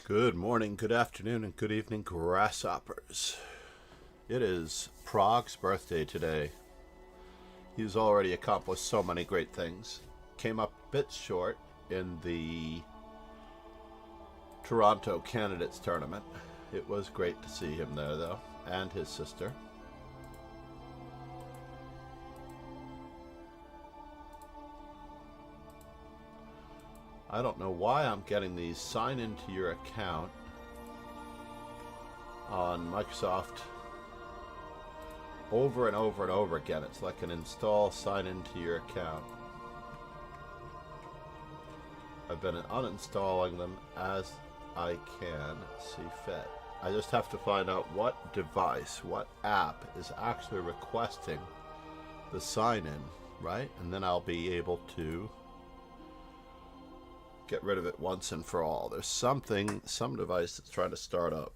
Good morning, good afternoon, and good evening, grasshoppers. It is Prague's birthday today. He's already accomplished so many great things. Came up a bit short in the Toronto Candidates Tournament. It was great to see him there, though, and his sister. I don't know why I'm getting these sign into your account on Microsoft over and over and over again. It's like an install sign into your account. I've been uninstalling them as I can see fit. I just have to find out what device, what app is actually requesting the sign in, right? And then I'll be able to get rid of it once and for all. There's some device that's trying to start up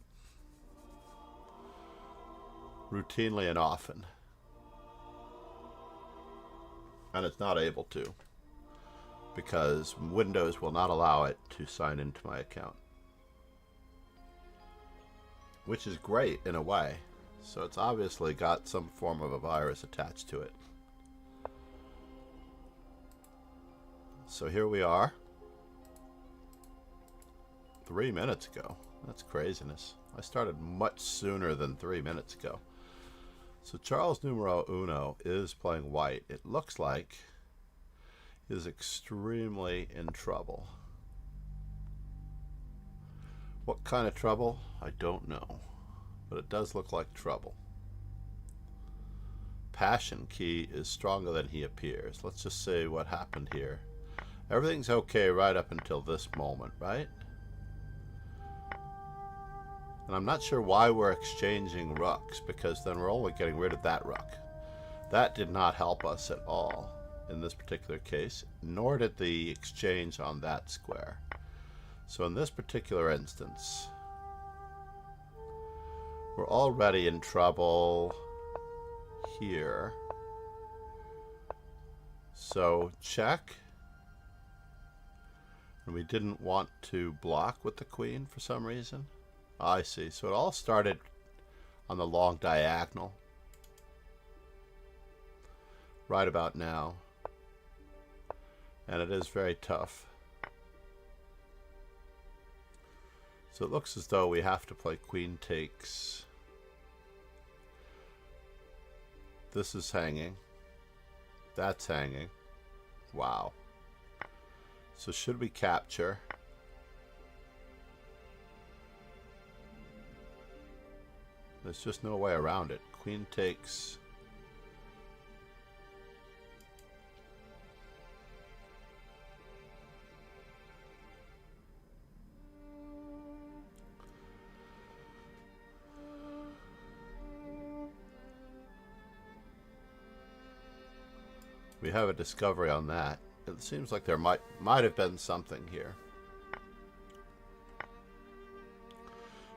routinely and often, and it's not able to because Windows will not allow it to sign into my account, which is great in a way. So it's obviously got some form of a virus attached to it. So here we are. 3 minutes ago. That's craziness. I started much sooner than 3 minutes ago. So Charles numero uno is playing white. It looks like he is extremely in trouble. What kind of trouble? I don't know. But it does look like trouble. Passion key is stronger than he appears. Let's just say what happened here. Everything's okay right up until this moment, right? And I'm not sure why we're exchanging rooks, because then we're only getting rid of that rook. That did not help us at all in this particular case, nor did the exchange on that square. So in this particular instance, we're already in trouble here. So check. And we didn't want to block with the queen for some reason. I see. So it all started on the long diagonal right about now. And it is very tough. So it looks as though we have to play queen takes. This is hanging. That's hanging. Wow. So should we capture? There's just no way around it. Queen takes. We have a discovery on that. It seems like there might have been something here.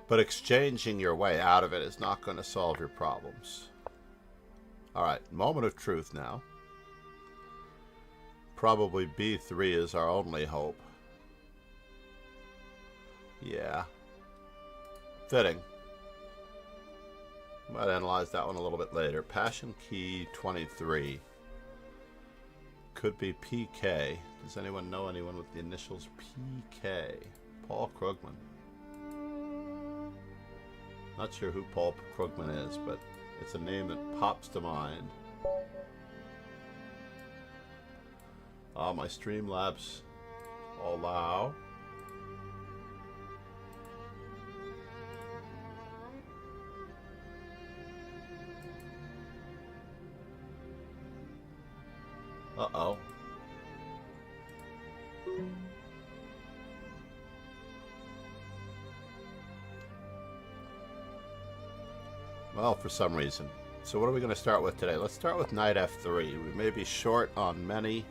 But exchanging your way out of it is not going to solve your problems. Alright, moment of truth now. Probably B3 is our only hope. Yeah. Fitting. Might analyze that one a little bit later. Passion key 23. Could be PK. Does anyone know anyone with the initials PK? Paul Krugman. Not sure who Paul Krugman is, but it's a name that pops to mind. My Streamlabs allow. Uh-oh. Well, for some reason. So what are we going to start with today? Let's start with knight f3. We may be short on many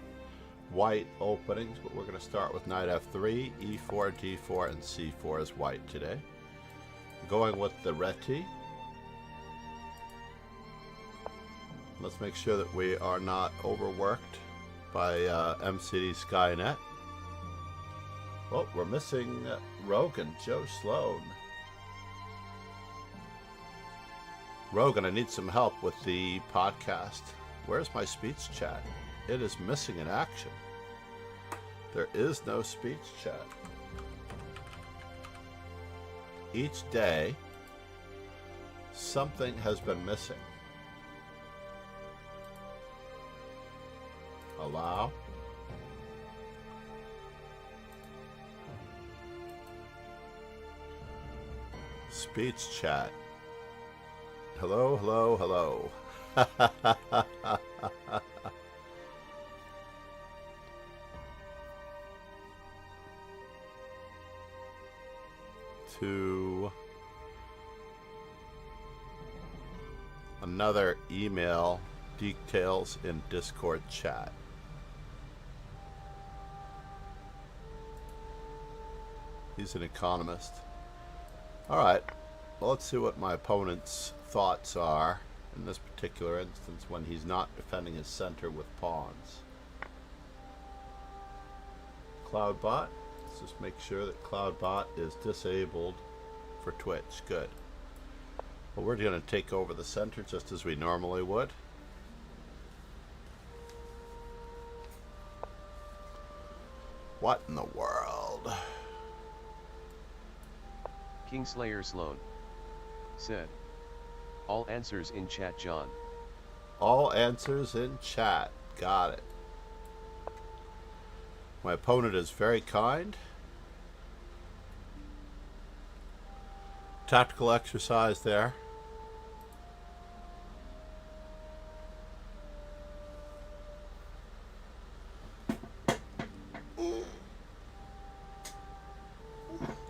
white openings, but we're going to start with knight f3, e4, d4, and c4 as white today. Going with the reti. Let's make sure that we are not overworked by MCD Skynet. Well, we're missing Rogan, Joe Sloan. Rogan, I need some help with the podcast. Where's my speech chat? It is missing in action. There is no speech chat. Each day, something has been missing. Allow. Speech chat. Hello, hello, hello. To another email, details in Discord chat. He's an economist. All right, well, let's see what my opponent's thoughts are in this particular instance when he's not defending his center with pawns. Cloudbot. Let's just make sure that Cloudbot is disabled for Twitch. Good. Well, we're going to take over the center just as we normally would. What in the world? Kingslayer Sloan said, all answers in chat, John. All answers in chat. Got it. My opponent is very kind. Tactical exercise there.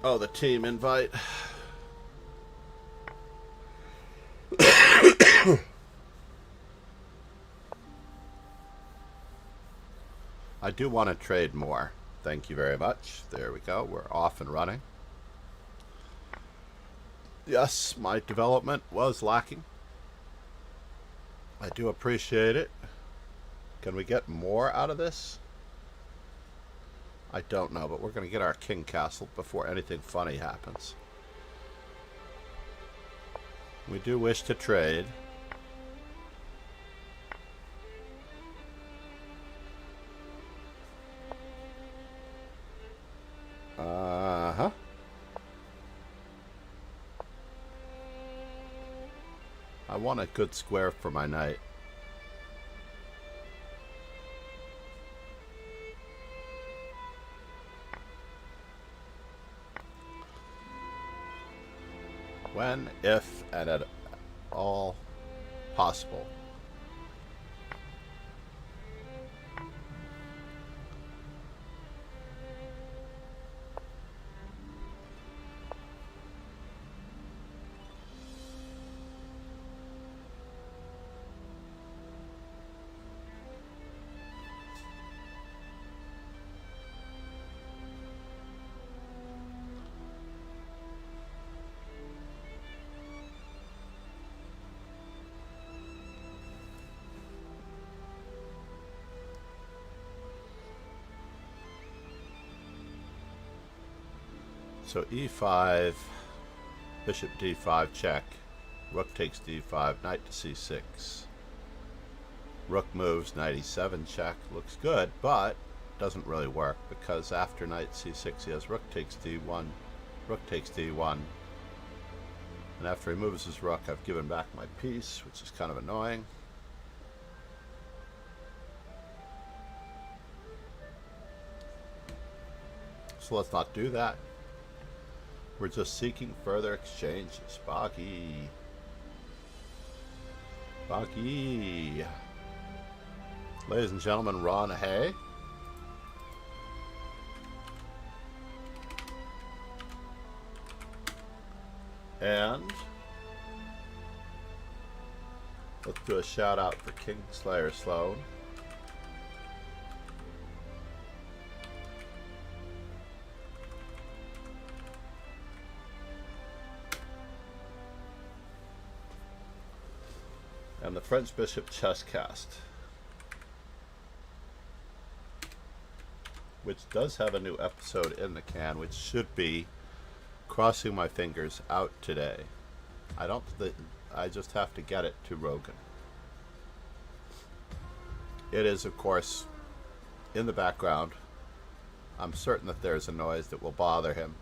Oh, the team invite. I do want to trade more. Thank you very much. There we go. We're off and running. Yes, my development was lacking. I do appreciate it. Can we get more out of this? I don't know, but we're going to get our king castle before anything funny happens. We do wish to trade. Uh-huh. I want a good square for my knight. When, if, and at all possible. So e5, bishop d5 check, rook takes d5, knight to c6. Rook moves, knight e7 check, looks good, but doesn't really work because after knight c6 he has rook takes d1, rook takes d1. And after he moves his rook, I've given back my piece, which is kind of annoying. So let's not do that. We're just seeking further exchanges. Boggy. Boggy. Ladies and gentlemen, Ron Hay. And let's do a shout out for Kingslayer Sloan. And the French Bishop Chesscast. which does have a new episode in the can, which should be, crossing my fingers, out today. I just have to get it to Rogan. It is, of course, in the background. I'm certain that there's a noise that will bother him.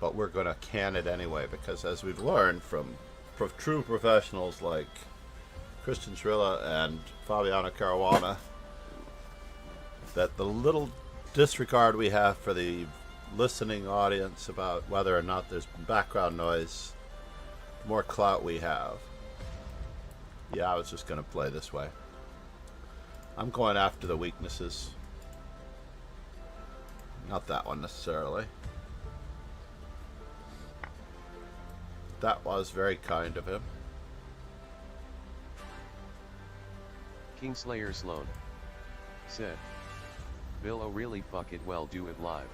But we're going to can it anyway, because as we've learned from true professionals like Christian Srilla and Fabiano Caruana, that the little disregard we have for the listening audience about whether or not there's background noise, the more clout we have. Yeah, I was just going to play this way. I'm going after the weaknesses. Not that one necessarily. That was very kind of him. Kingslayer Sloan said, Bill O'Reilly fuck it well, do it live.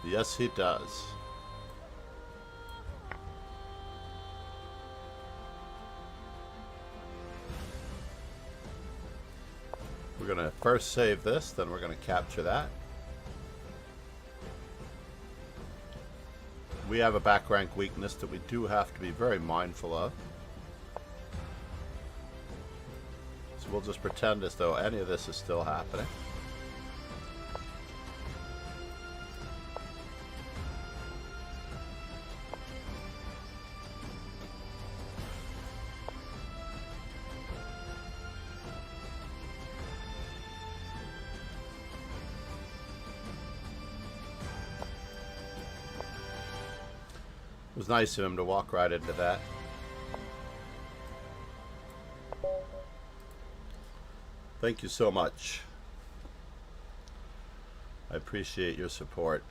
Yes, he does. We're going to first save this, then we're going to capture that. We have a back rank weakness that we do have to be very mindful of. So we'll just pretend as though any of this is still happening. It was nice of him to walk right into that. Thank you so much. I appreciate your support.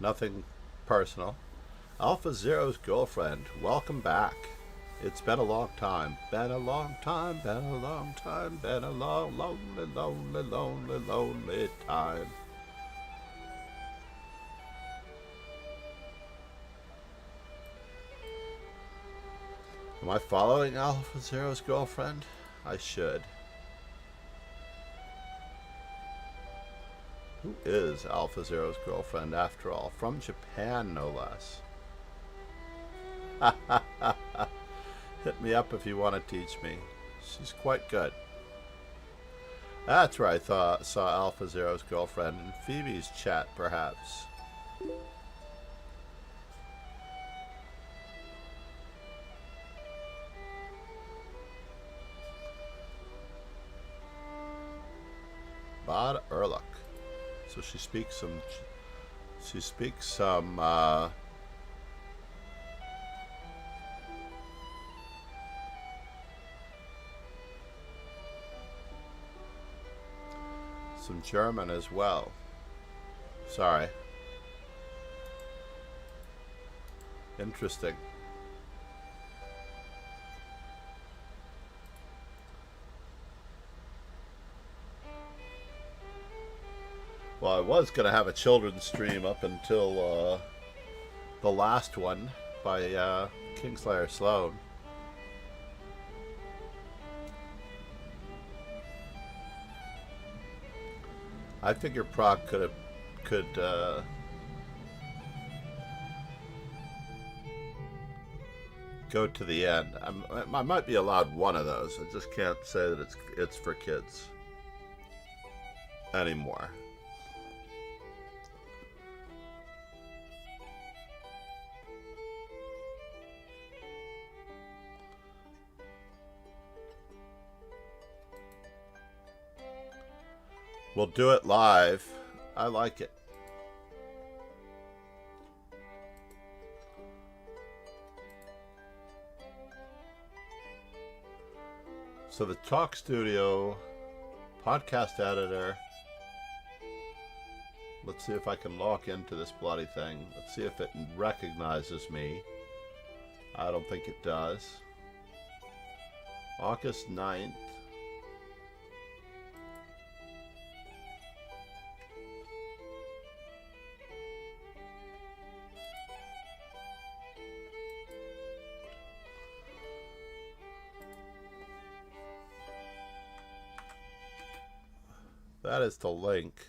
Nothing personal. Alpha Zero's girlfriend, welcome back. It's been a long time. Been a long time, been a long time, been a long, lonely, lonely, lonely, lonely time. Am I following Alpha Zero's girlfriend? I should. Who is Alpha Zero's girlfriend after all? From Japan, no less. Hit me up if you want to teach me. She's quite good. That's where I saw Alpha Zero's girlfriend in Phoebe's chat, perhaps. Bad Erlich. So she speaks some German as well. Sorry. Interesting. Well, I was going to have a children's stream up until the last one by Kingslayer Sloan. I figure Prague could go to the end. I might be allowed one of those. I just can't say that it's for kids anymore. We'll do it live. I like it. So the Talk Studio podcast editor. Let's see if I can log into this bloody thing. Let's see if it recognizes me. I don't think it does. August 9th. That is the link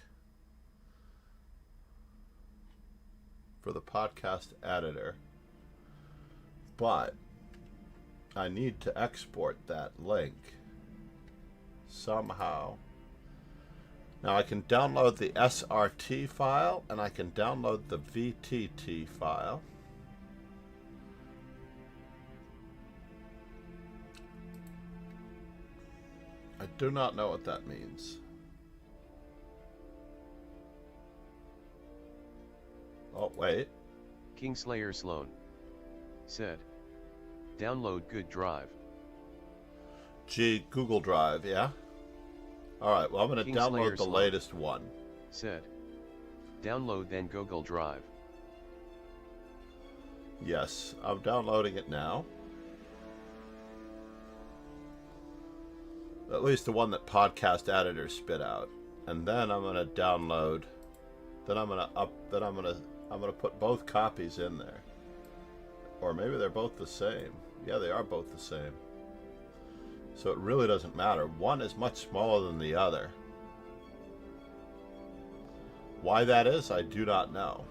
for the podcast editor. But I need to export that link somehow. Now I can download the SRT file and I can download the VTT file. I do not know what that means. Oh, wait. Kingslayer Sloan said, download good drive. Google Drive, yeah? Alright, well I'm going to download the Sloan latest one. Said, download then Google Drive. Yes, I'm downloading it now. At least the one that podcast editor spit out. And then I'm going to download, then I'm going to put both copies in there. Or maybe they're both the same. Yeah, they are both the same. So it really doesn't matter. One is much smaller than the other. Why that is, I do not know.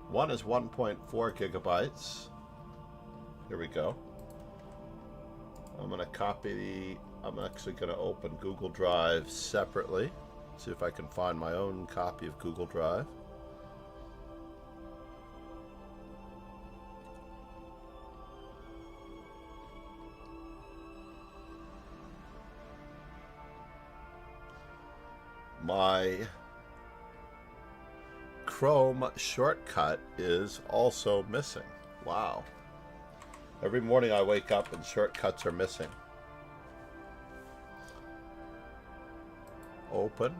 One is 1.4 gigabytes. Here we go. I'm going to copy I'm actually going to open Google Drive separately. See if I can find my own copy of Google Drive. My Chrome shortcut is also missing. Wow. Every morning I wake up and shortcuts are missing. Open.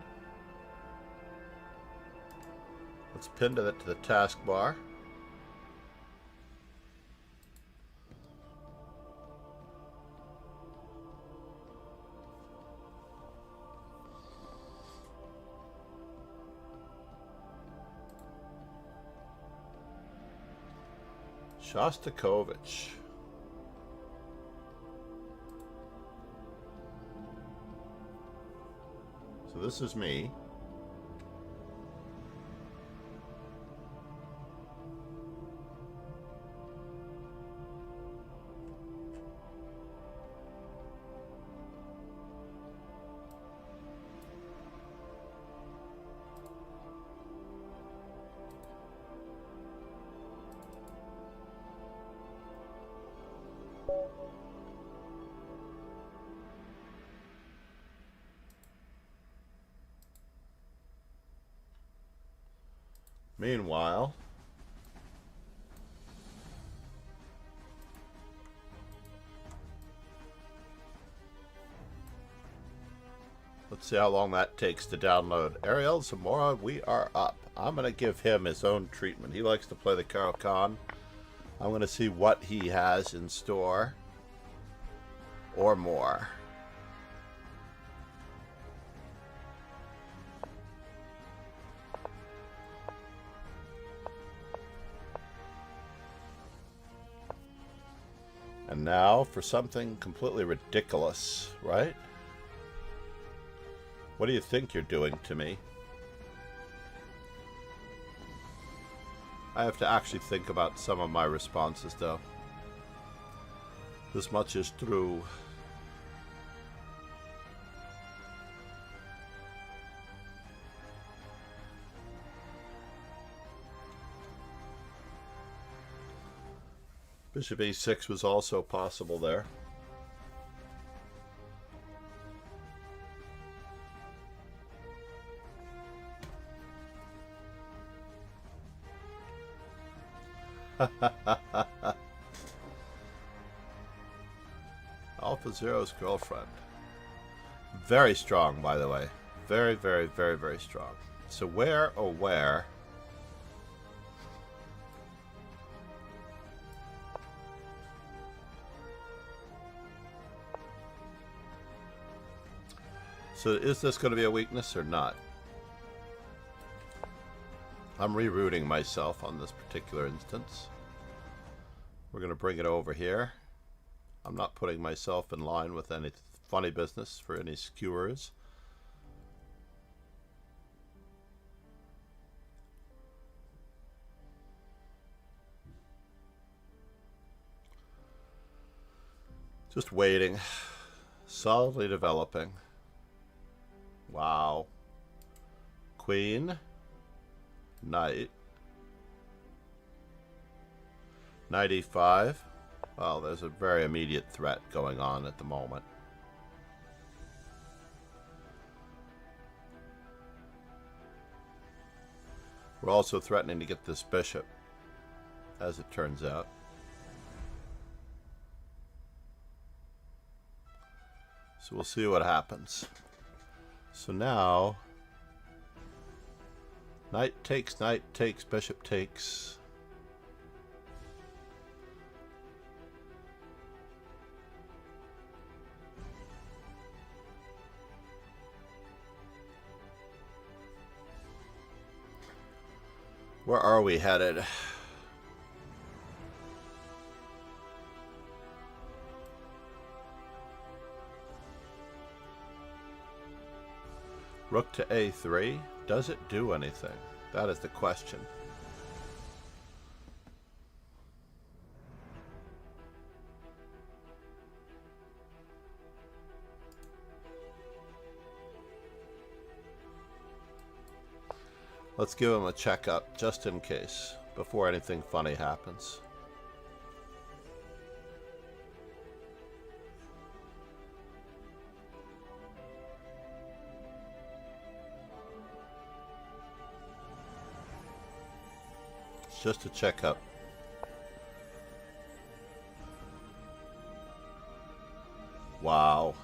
Let's pin it to the taskbar. Shostakovich. So this is me. Meanwhile, let's see how long that takes to download. Ariel Zamora, we are up. I'm going to give him his own treatment. He likes to play the Caro-Kann. I'm going to see what he has in store or more. And now for something completely ridiculous, right? What do you think you're doing to me? I have to actually think about some of my responses, though. This much is true. Bishop e6 was also possible there. Alpha Zero's girlfriend. Very strong, by the way. Very, very, very, very strong. So where, oh where... So is this going to be a weakness or not? I'm rerouting myself on this particular instance. We're going to bring it over here. I'm not putting myself in line with any funny business for any skewers. Just waiting. Solidly developing. Wow. Queen. Knight. Knight e5. Well, there's a very immediate threat going on at the moment. We're also threatening to get this bishop, as it turns out. So we'll see what happens. So now, knight takes, bishop takes. Where are we headed? Rook to a3. Does it do anything? That is the question. Let's give him a checkup just in case, before anything funny happens. It's just a checkup. Wow.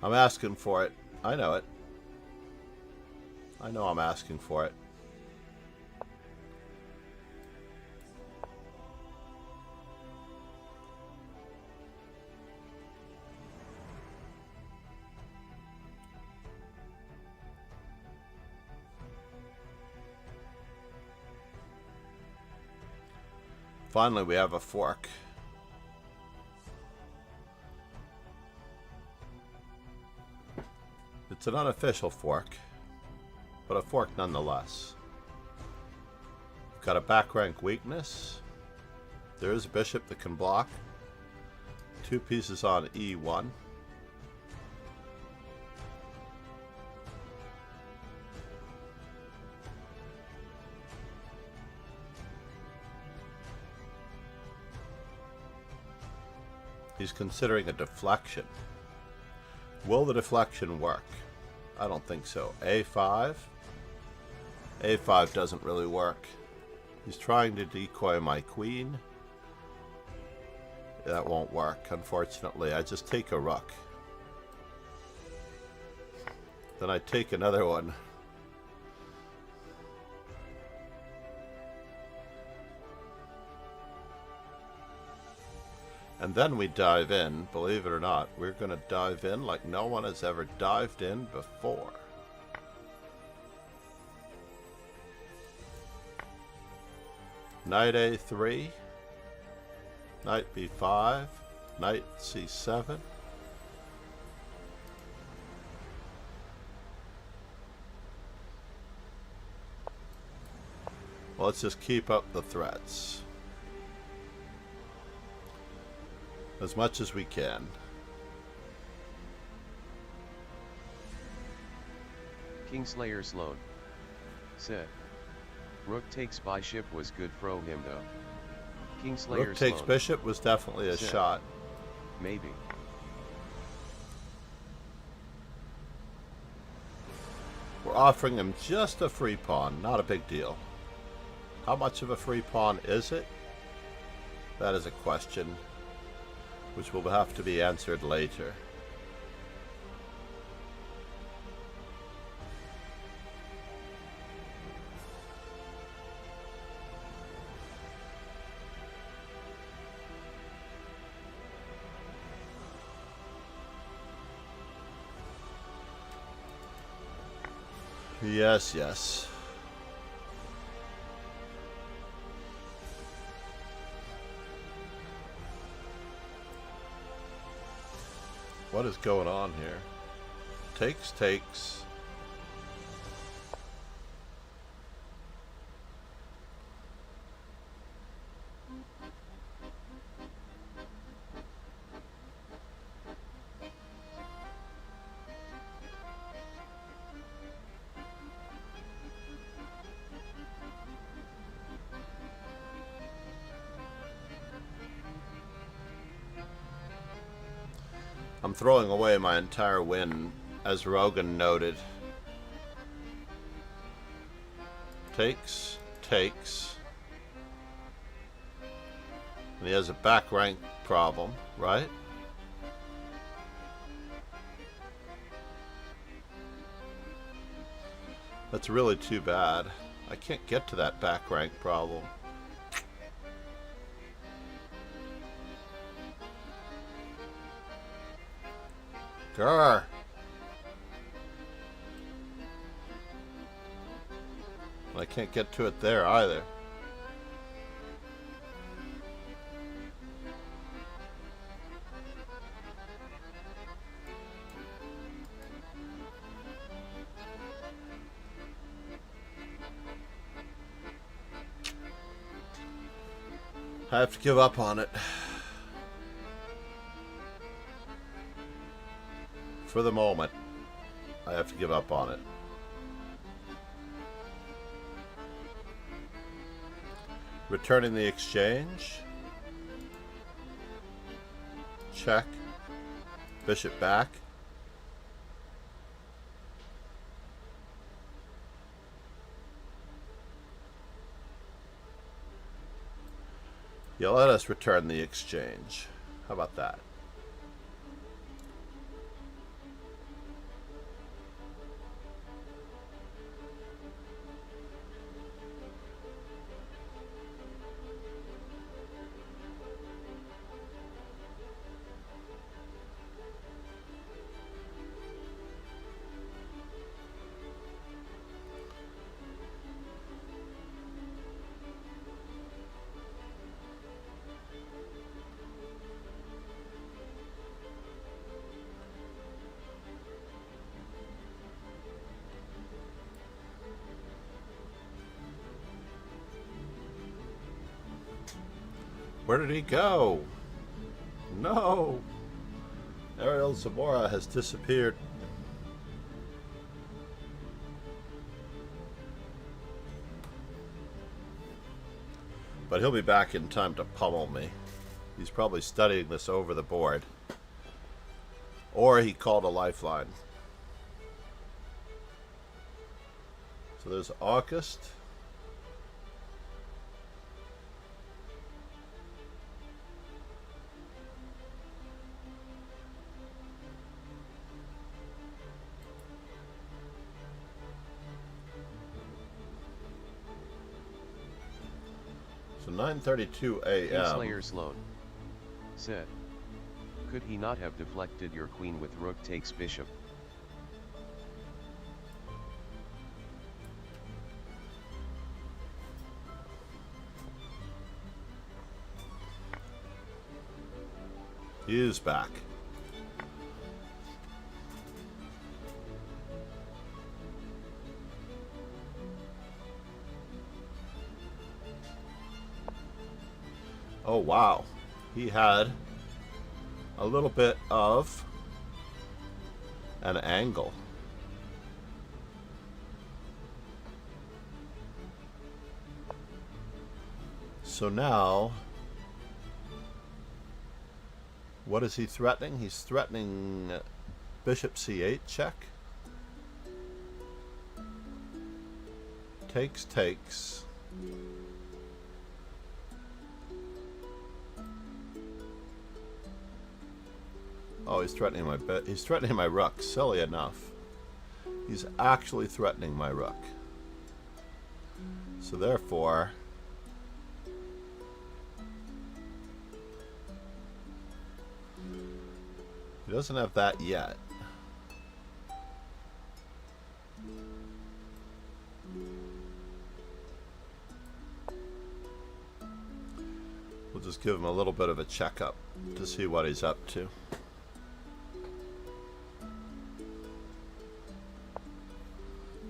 I'm asking for it. I know it. I know I'm asking for it. Finally, we have a fork. It's an unofficial fork, but a fork nonetheless. We've got a back rank weakness. There is a bishop that can block. Two pieces on e1. He's considering a deflection. Will the deflection work? I don't think so. a5. a5 doesn't really work. He's trying to decoy my queen. That won't work, unfortunately. I just take a rook. Then I take another one. And then we dive in, believe it or not. We're going to dive in like no one has ever dived in before. Knight a3, knight b5, knight c7. Well, let's just keep up the threats as much as we can. Kingslayer Sloan said, Rook takes bishop was good fro him though. Kingslayer Rook takes Sloan bishop was definitely a said, shot. Maybe. We're offering him just a free pawn, not a big deal. How much of a free pawn is it? That is a question which will have to be answered later. Yes, yes. What is going on here? Takes, takes. I'm throwing away my entire win, as Rogan noted. Takes, takes. And he has a back rank problem, right? That's really too bad. I can't get to that back rank problem. Grr. I can't get to it there either. I have to give up on it. For the moment, I have to give up on it. Returning the exchange. Check. Bishop back. Yeah, let us return the exchange. How about that? Where did he go? No! Ariel Zamora has disappeared. But he'll be back in time to pummel me. He's probably studying this over the board. Or he called a lifeline. So there's August. So 9:32 a.m. Kingslayer Sloan said, could he not have deflected your queen with rook takes bishop? He is back. Oh wow, he had a little bit of an angle. So now, what is he threatening? He's threatening bishop c8 check. Takes, takes. Oh, he's threatening my he's threatening my rook. Silly enough. He's actually threatening my rook. So therefore, he doesn't have that yet. We'll just give him a little bit of a checkup to see what he's up to.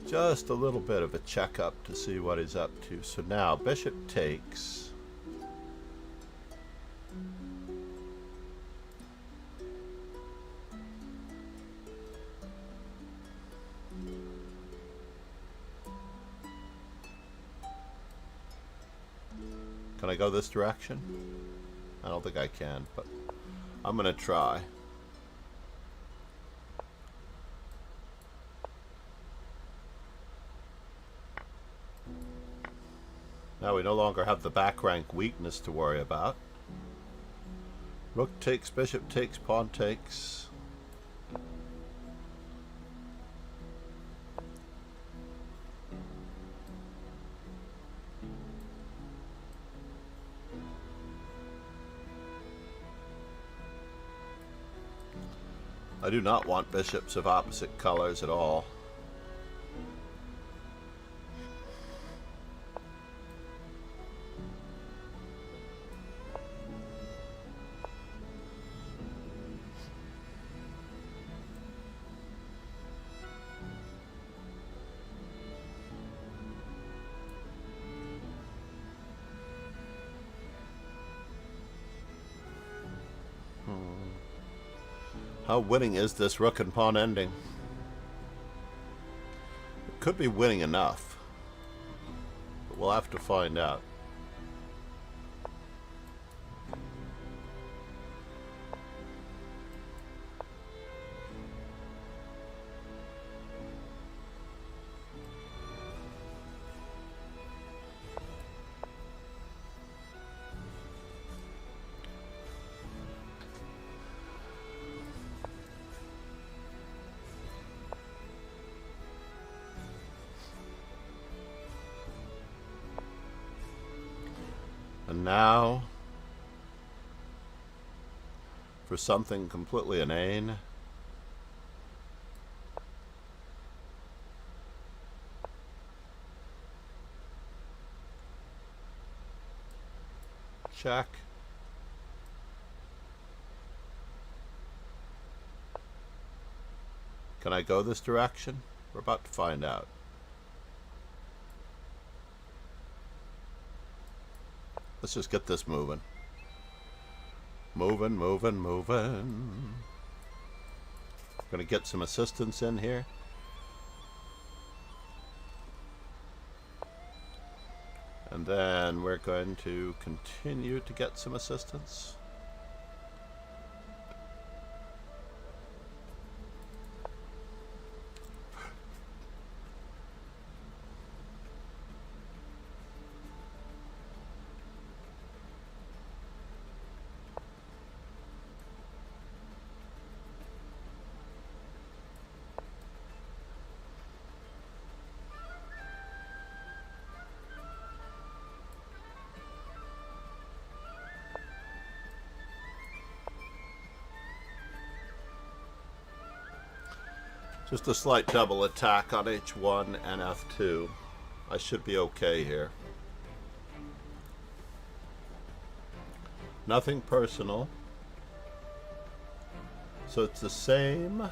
Just a little bit of a checkup to see what he's up to. So now bishop takes. Can I go this direction? I don't think I can, but I'm gonna try. Now we no longer have the back rank weakness to worry about. Rook takes, bishop takes, pawn takes. I do not want bishops of opposite colors at all. How winning is this rook and pawn ending? It could be winning enough, but we'll have to find out. And now, for something completely inane, check. Can I go this direction? We're about to find out. Let's just get this moving. Moving, moving, moving. Gonna get some assistance in here. And then we're going to continue to get some assistance. Just a slight double attack on H1 and F2. I should be okay here. Nothing personal. So it's the same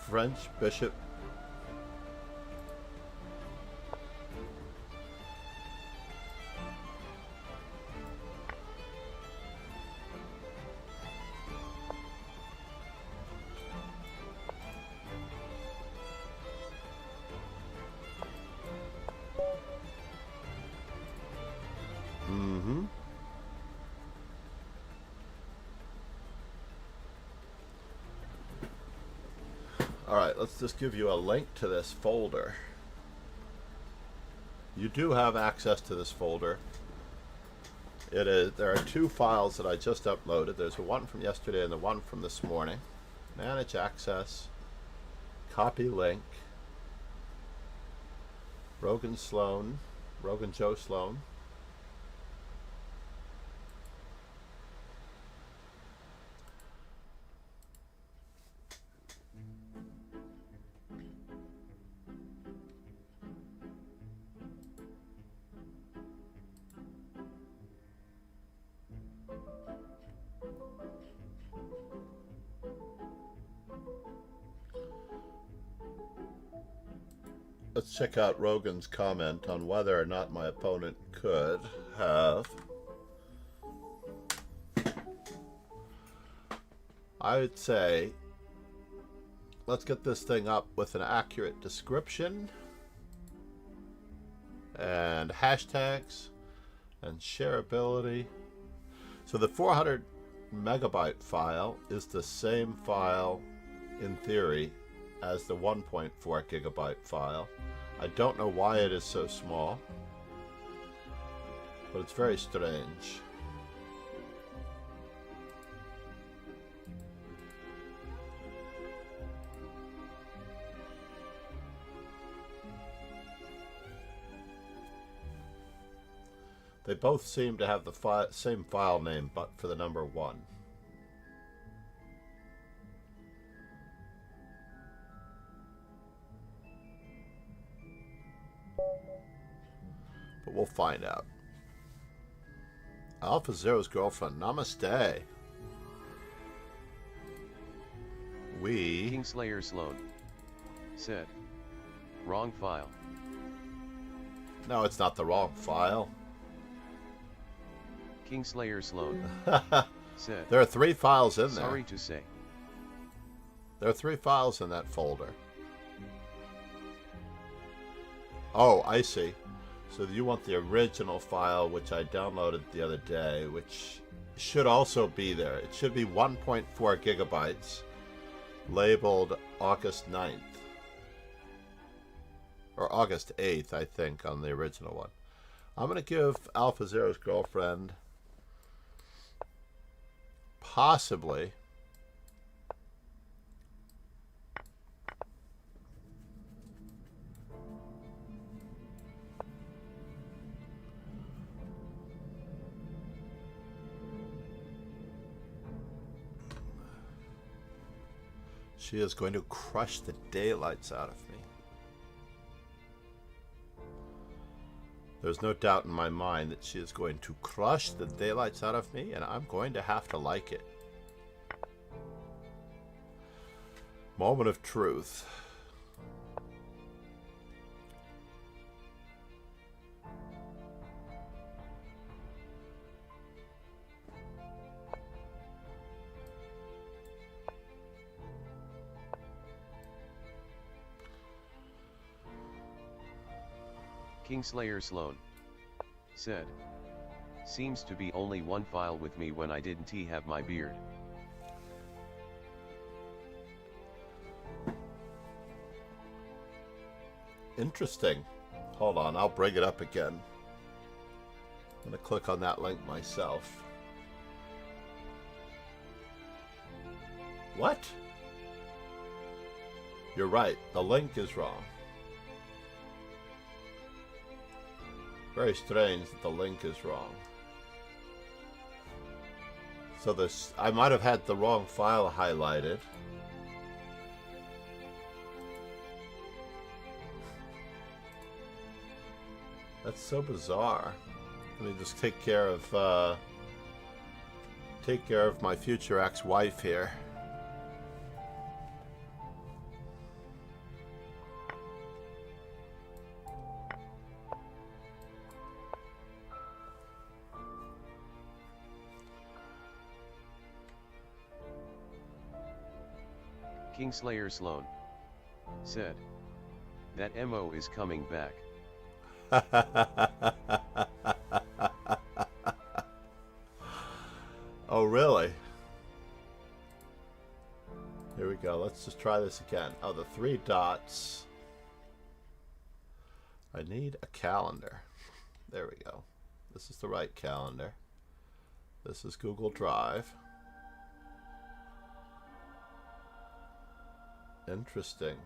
French bishop. Alright, let's just give you a link to this folder. You do have access to this folder. There are two files that I just uploaded. There's the one from yesterday and the one from this morning. Manage access, copy link, Rogan Joe Sloan. let's check out Rogan's comment on whether or not my opponent could have. I would say, let's get this thing up with an accurate description and hashtags and shareability. So the 400 megabyte file is the same file in theory as the 1.4 gigabyte file. I don't know why it is so small, but it's very strange. They both seem to have the same file name, but for the number 1. But we'll find out. Alpha Zero's girlfriend, namaste. Kingslayer Sloan said, wrong file. No, it's not the wrong file. Kingslayer Sloan said, there are 3 files in there. Sorry to say. There are 3 files in that folder. Oh, I see. So you want the original file, which I downloaded the other day, which should also be there. It should be 1.4 gigabytes, labeled August 9th. Or August 8th, I think, on the original one. I'm going to give Alpha Zero's girlfriend possibly she is going to crush the daylights out of me. There's no doubt in my mind that she is going to crush the daylights out of me, and I'm going to have to like it. Moment of truth. Kingslayer Sloan said, seems to be only 1 file with me when I didn't have my beard. Interesting. Hold on, I'll bring it up again. I'm going to click on that link myself. What? You're right, the link is wrong. Very strange that the link is wrong. So this, I might have had the wrong file highlighted. That's so bizarre. Let me just take care of my future ex-wife here. Kingslayer Sloan said, that MO is coming back. Oh, really? Here we go. Let's just try this again. Oh, the 3 dots. I need a calendar. There we go. This is the right calendar. This is Google Drive. Interesting.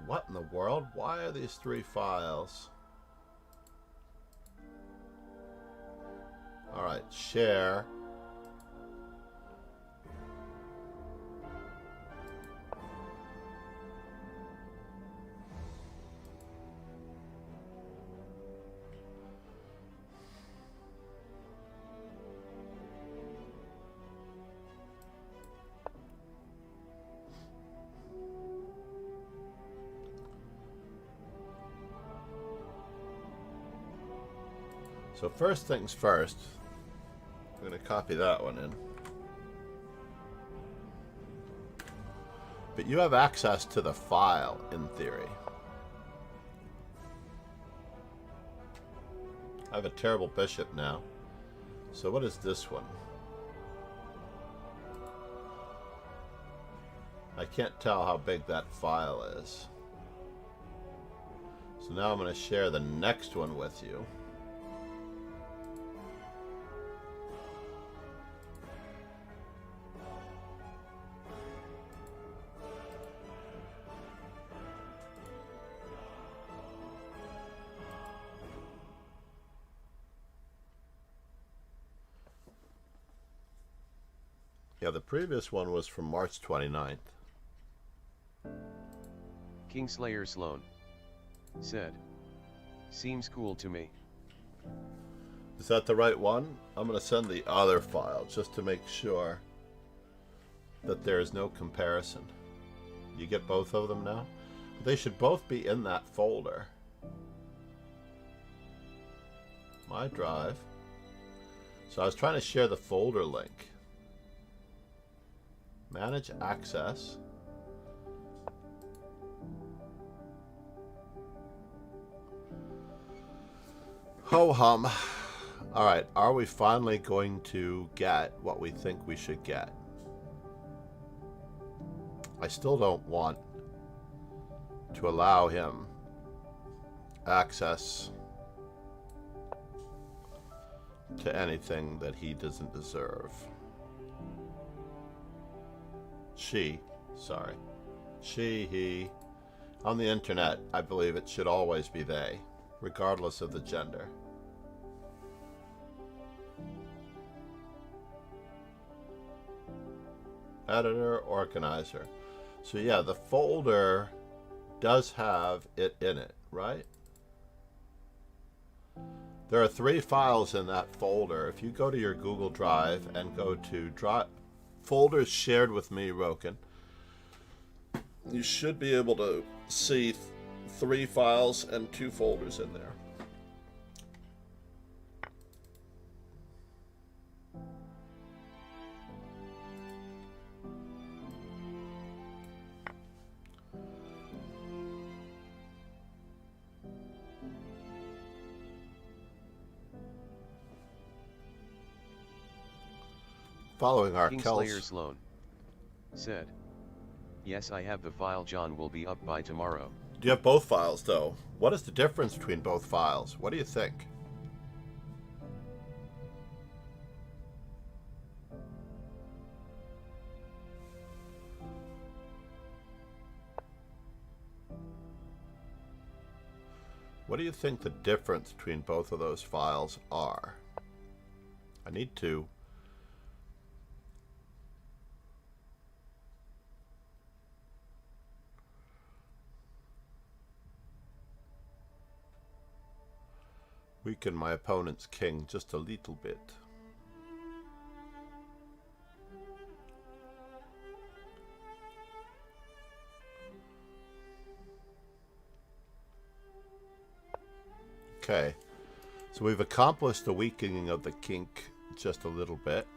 What in the world? Why are these 3 files? Alright, share. So first things first, I'm going to copy that one in. But you have access to the file, in theory. I have a terrible bishop now. So what is this one? I can't tell how big that file is. So now I'm going to share the next one with you. Yeah, the previous one was from March 29th. Kingslayer Sloan said, "Seems cool to me." Is that the right one? I'm going to send the other file just to make sure that there is no comparison. You get both of them now? They should both be in that folder. My drive. So I was trying to share the folder link. Manage access. Ho hum. Alright, are we finally going to get what we think we should get? I still don't want to allow him access to anything that he doesn't deserve. She, he. On the internet, I believe it should always be they, regardless of the gender. Editor, organizer. So yeah, the folder does have it in it, right? There are 3 files in that folder. If you go to your Google Drive and go to folders shared with me, Roken, you should be able to see 3 files and 2 folders in there. Following our Kingslayer Sloan said, "Yes, I have the file. John will be up by tomorrow." Do you have both files, though? What is the difference between both files? What do you think? What do you think the difference between both of those files are? I need to... weaken my opponent's king just a little bit. Okay, so we've accomplished the weakening of the king just a little bit.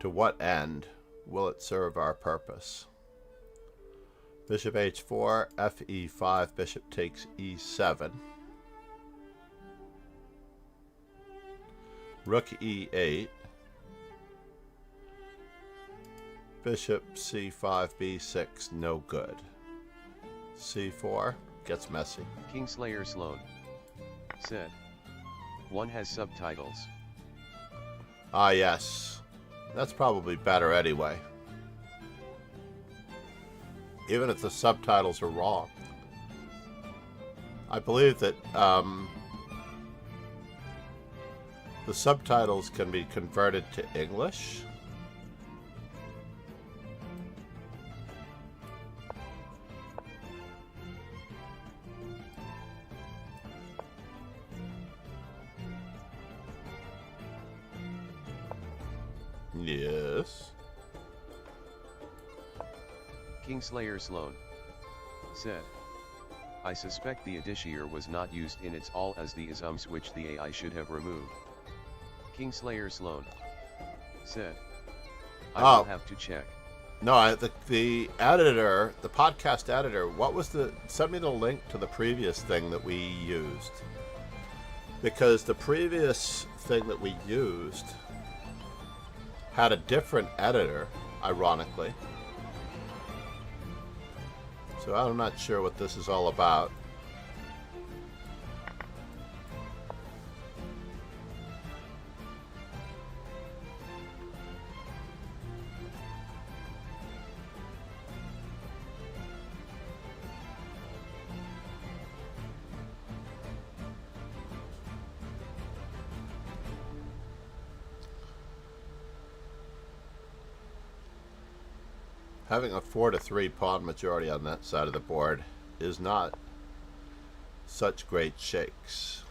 To what end will it serve our purpose? Bishop h4, fe5, bishop takes e7. Rook e8, bishop c5, b6, no good. c4 gets messy. Kingslayer Sloan said, "One has subtitles." Ah yes, that's probably better anyway. Even if the subtitles are wrong. I believe that the subtitles can be converted to English. Yes. Kingslayer Sloan said, I suspect the addition was not used in its all as the isms which the AI should have removed. Kingslayer Sloan said, I will have to check. No, the editor, the podcast editor, send me the link to the previous thing that we used. Because the previous thing that we used had a different editor, ironically. So I'm not sure what this is all about. Having a 4-3 pawn majority on that side of the board is not such great shakes.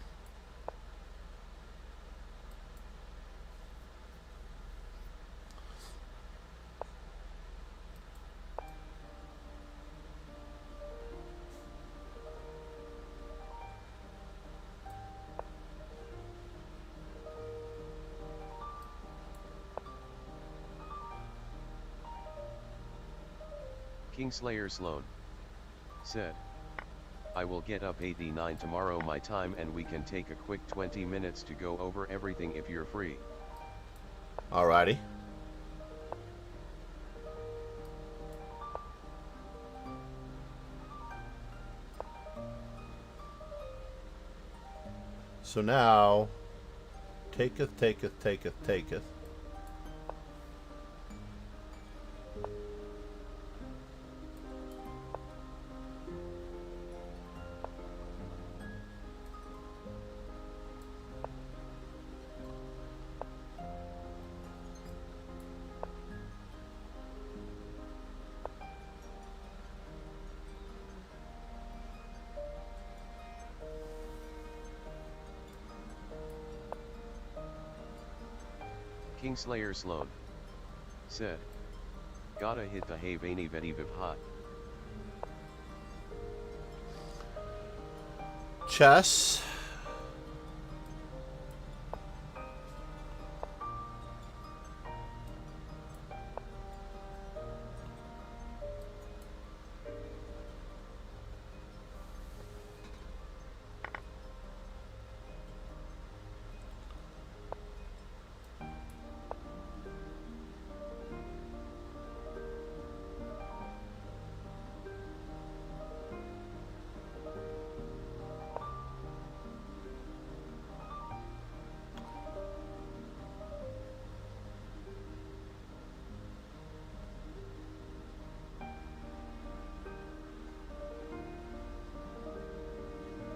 Kingslayer Sloan said, I will get up 89 tomorrow my time and we can take a quick 20 minutes to go over everything if you're free. Alrighty. So now, taketh, taketh, taketh, taketh. Kingslayer Sloan said, gotta hit the hey veiny veti viv hot. Chess.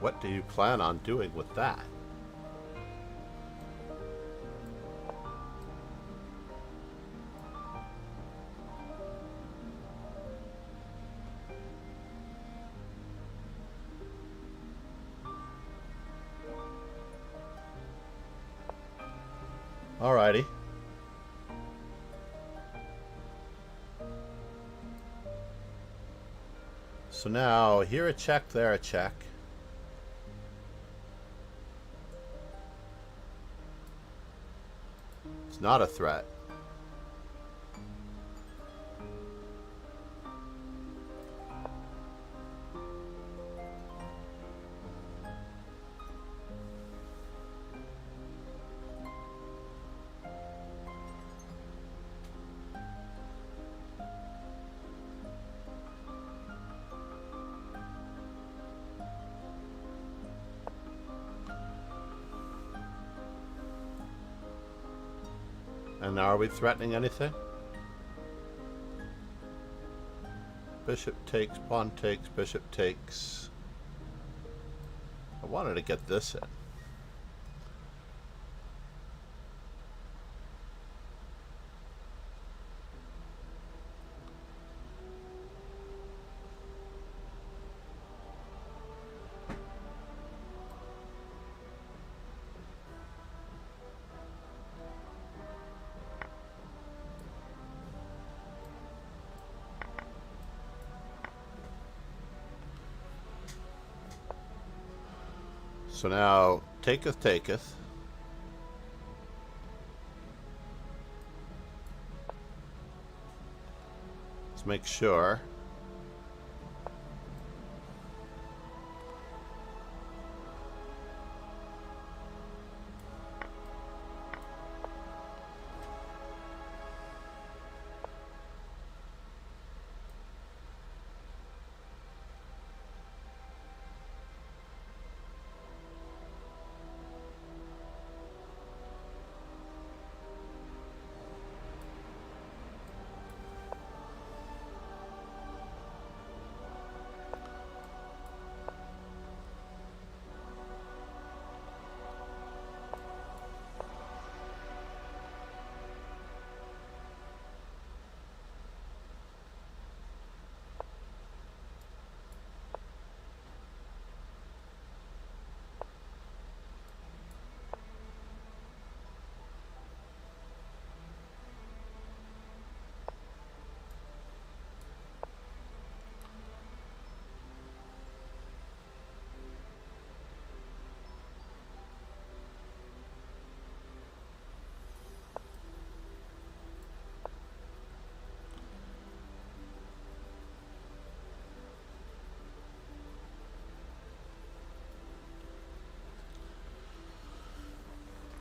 What do you plan on doing with that? Alrighty. So now, here a check, there a check. It's not a threat. And now are we threatening anything? Bishop takes, pawn takes, bishop takes. I wanted to get this in. So now, taketh, taketh. Let's make sure.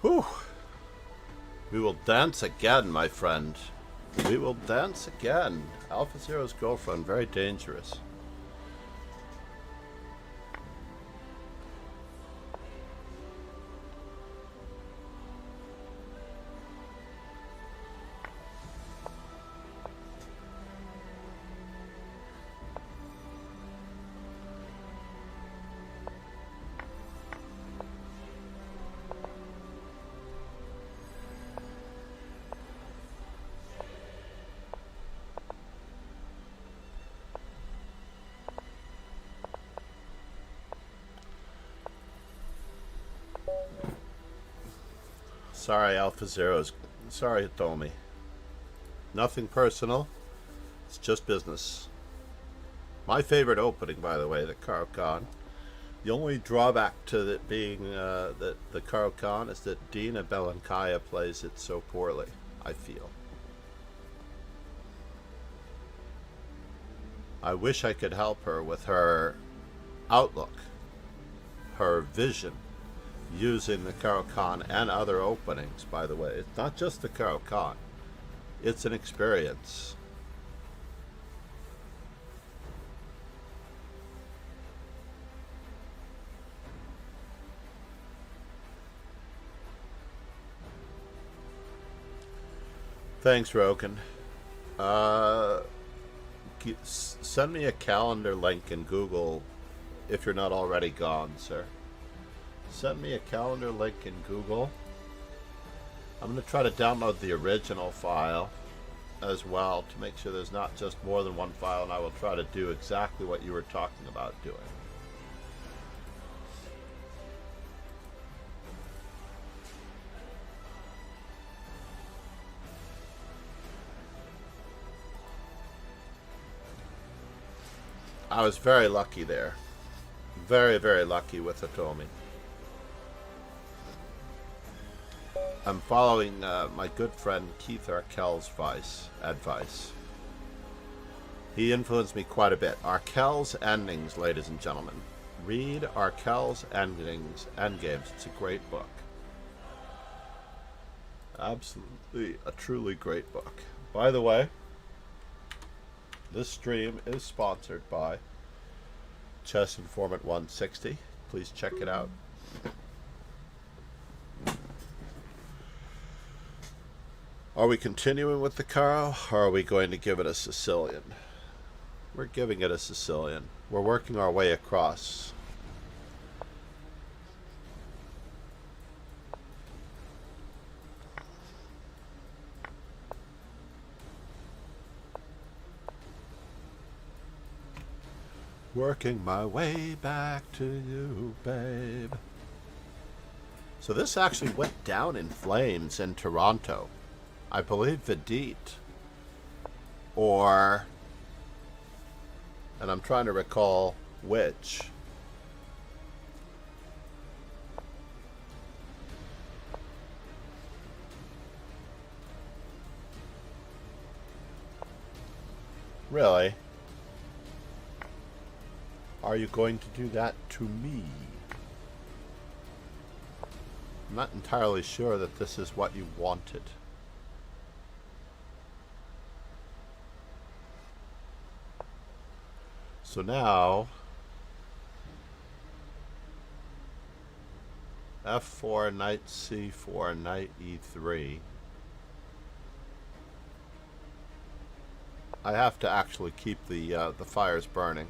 Whew. We will dance again, my friend. We will dance again. Alpha Zero's girlfriend, very dangerous. Sorry, Alpha Zeros. Sorry, Hitomi. Nothing personal. It's just business. My favorite opening, by the way, the Karokan. The only drawback to it being the Karokan is that Dina Belankaya plays it so poorly, I feel. I wish I could help her with her outlook, her vision, using the Karokan and other openings, by the way. It's not just the Karokan. It's an experience. Thanks, Roken. Send me a calendar link in Google if you're not already gone, sir. Send me a calendar link in Google. I'm going to try to download the original file as well to make sure there's not just more than one file, and I will try to do exactly what you were talking about doing. I was very lucky there. Very, very lucky with Hitomi. I'm following my good friend Keith Arkell's advice. He influenced me quite a bit. Arkell's Endings, ladies and gentlemen. Read Arkell's Endgames. It's a great book. Absolutely a truly great book. By the way, this stream is sponsored by Chess Informant 160. Please check it out. Are we continuing with the Caro, or are we going to give it a Sicilian? We're giving it a Sicilian. We're working our way across. Working my way back to you, babe. So this actually went down in flames in Toronto. I believe Vedit, or, and I'm trying to recall which, Really? Are you going to do that to me? I'm not entirely sure that this is what you wanted. So now, f4, knight c4, knight e3. I have to actually keep the fires burning.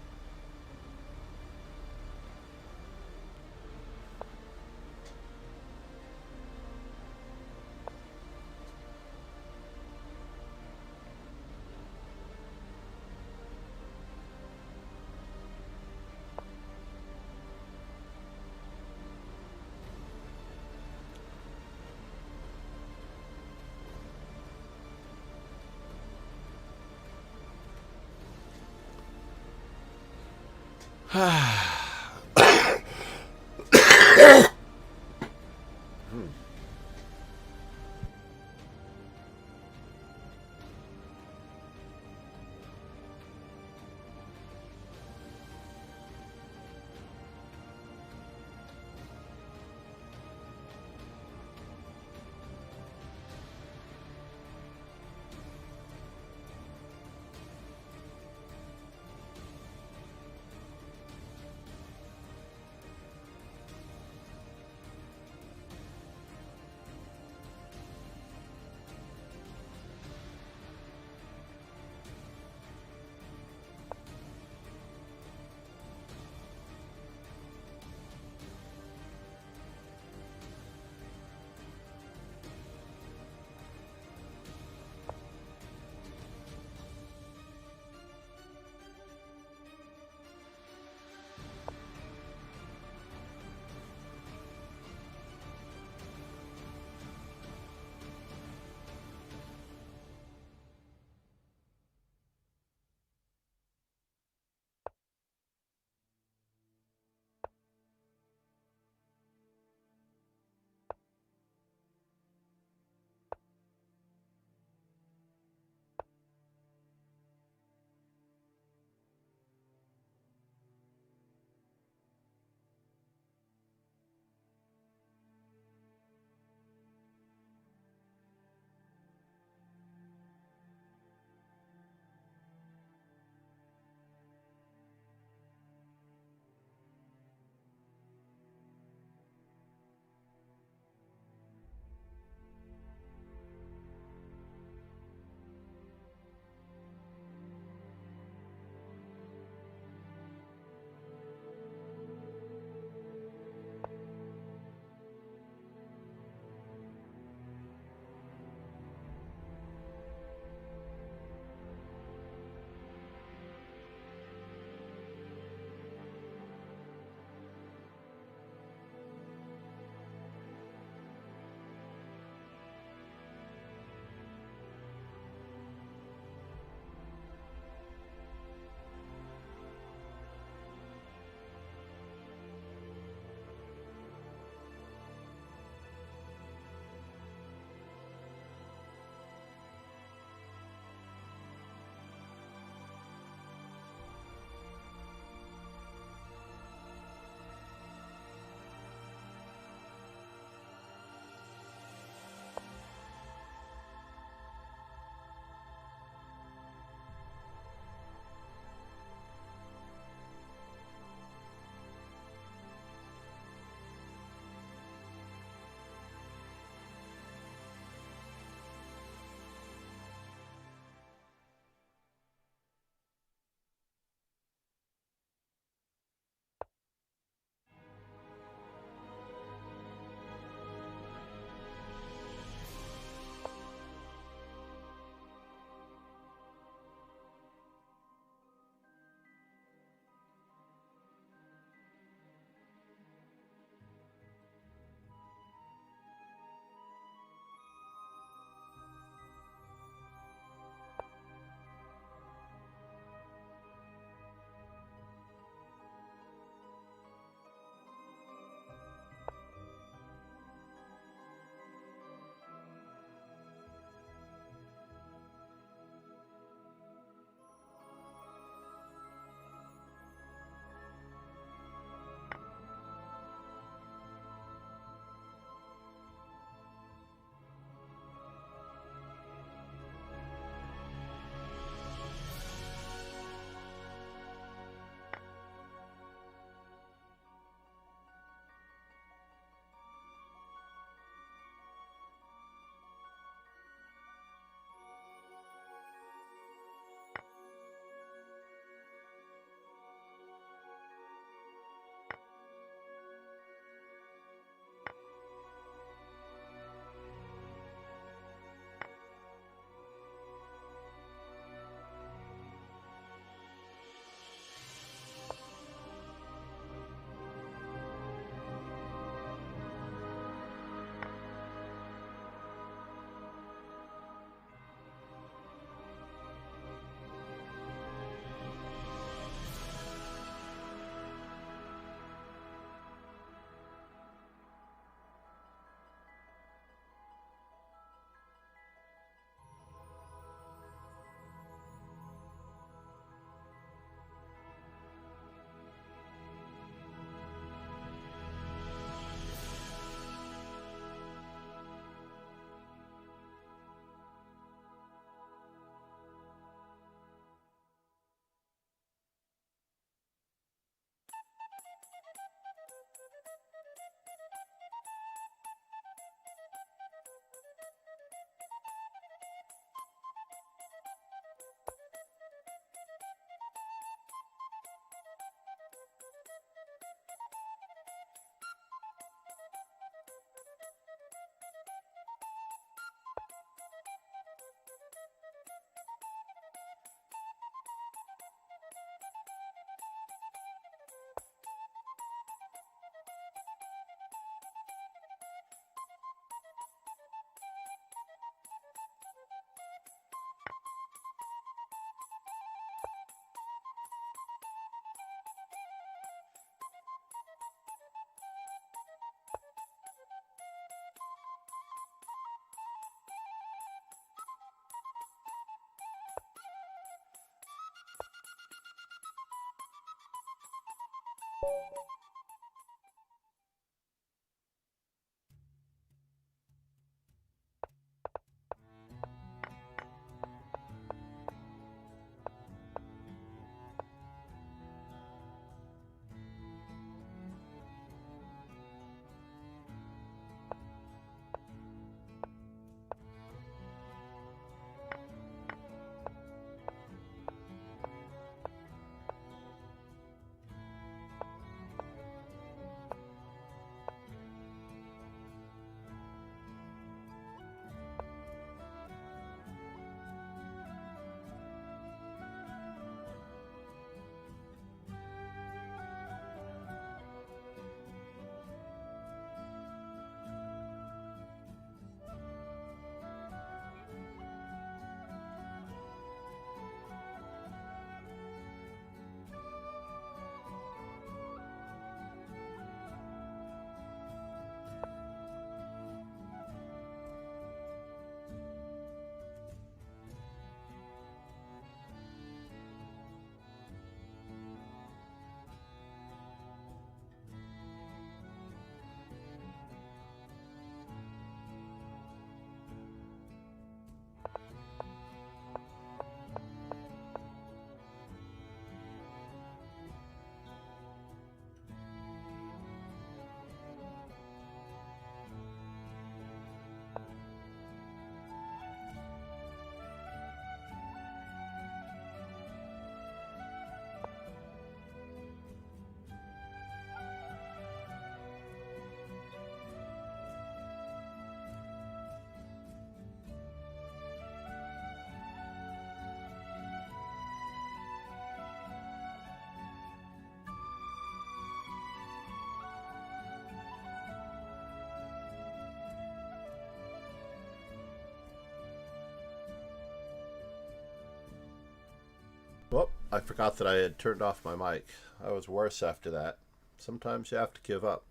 Well, I forgot that I had turned off my mic. I was worse after that. Sometimes you have to give up.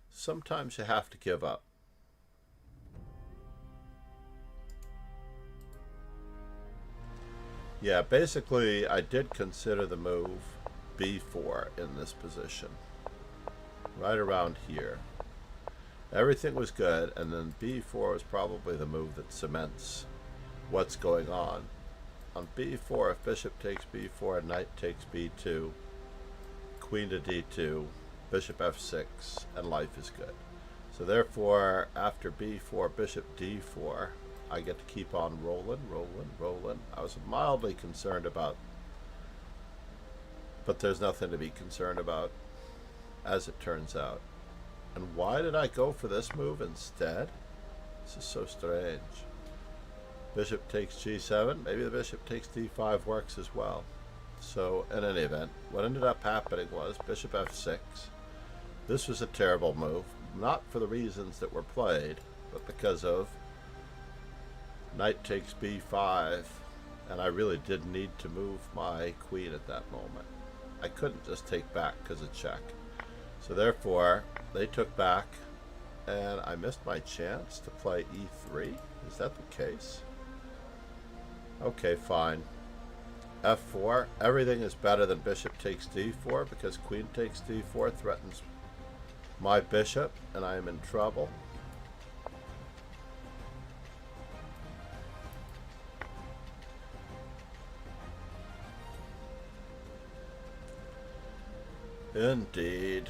Sometimes you have to give up. Yeah, basically I did consider the move b4 in this position. Right around here. Everything was good, and then b4 is probably the move that cements what's going on. On b4, if bishop takes b4, knight takes b2, queen to d2, bishop f6, and life is good. So therefore, after b4, bishop d4, I get to keep on rolling. I was mildly concerned about, but there's nothing to be concerned about, as it turns out. And why did I go for this move instead? This is so strange. Bishop takes g7. Maybe the bishop takes d5 works as well. So in any event, what ended up happening was bishop f6. This was a terrible move, not for the reasons that were played, but because of knight takes b5, and I really did need to move my queen at that moment. I couldn't just take back because of check. So therefore, they took back, and I missed my chance to play e3. Is that the case? Okay, fine. f4. Everything is better than bishop takes d4 because queen takes d4 threatens my bishop, and I am in trouble. Indeed.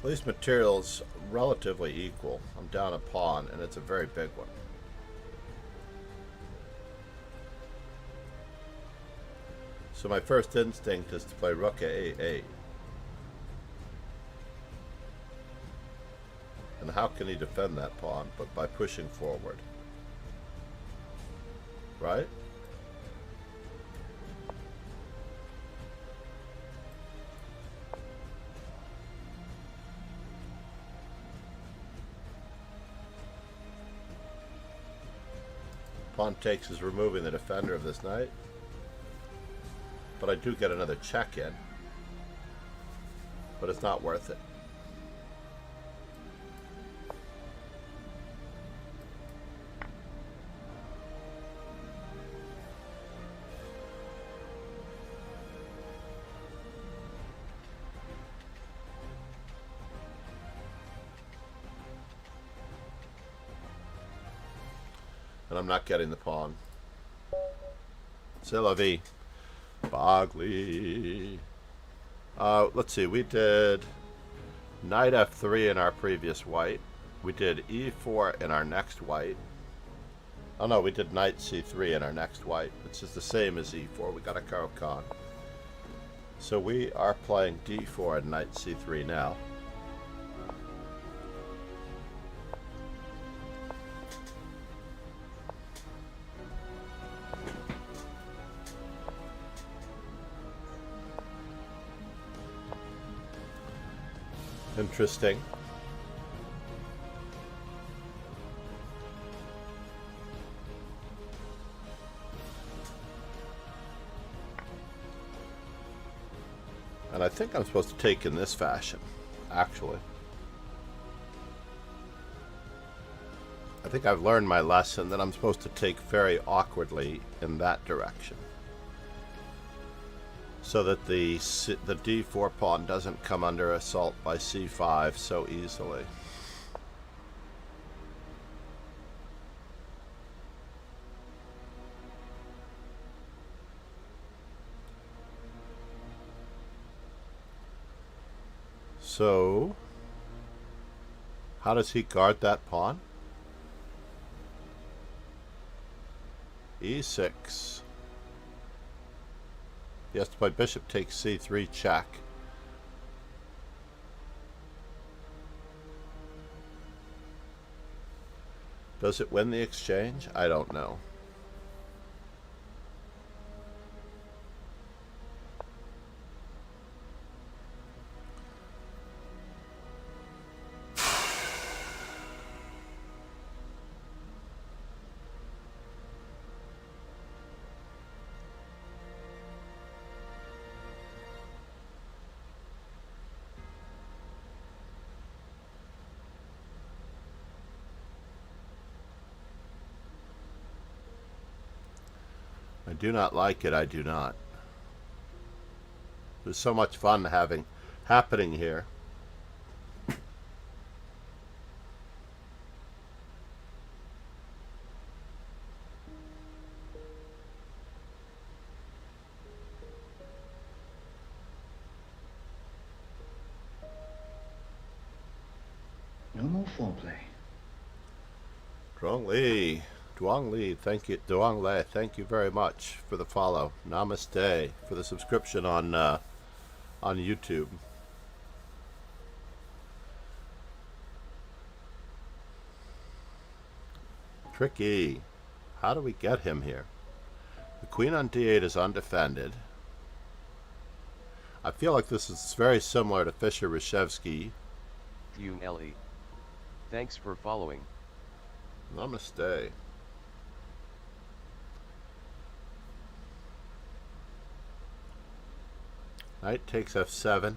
At least material's relatively equal. I'm down a pawn, and it's a very big one. So my first instinct is to play rook at a8. And how can he defend that pawn but by pushing forward? Right? Pawn takes is removing the defender of this knight. But I do get another check in. but it's not worth it. And I'm not getting the pawn. C'est la vie. Bogly. Let's see, we did knight f3 in our previous white. We did e4 in our next white. Oh no, we did knight c3 in our next white, which is the same as e4. We got a Caro-Kann. So we are playing d4 and knight c3 now. Interesting. And I think I'm supposed to take in this fashion, actually. I think I've learned my lesson that I'm supposed to take very awkwardly in that direction, so that the d4 pawn doesn't come under assault by c5 so easily. So, how does he guard that pawn? e6. He has to play bishop takes c3 check. Does it win the exchange? I don't know. I do not like it, I do not. There's so much fun happening here. No more foreplay. Duong Li, thank you. Duong Le, thank you very much for the follow. Namaste for the subscription on YouTube. Tricky. How do we get him here? The queen on d8 is undefended. I feel like this is very similar to Fischer-Reshevsky. Yoon Ellie. Thanks for following. Namaste. Knight takes f7.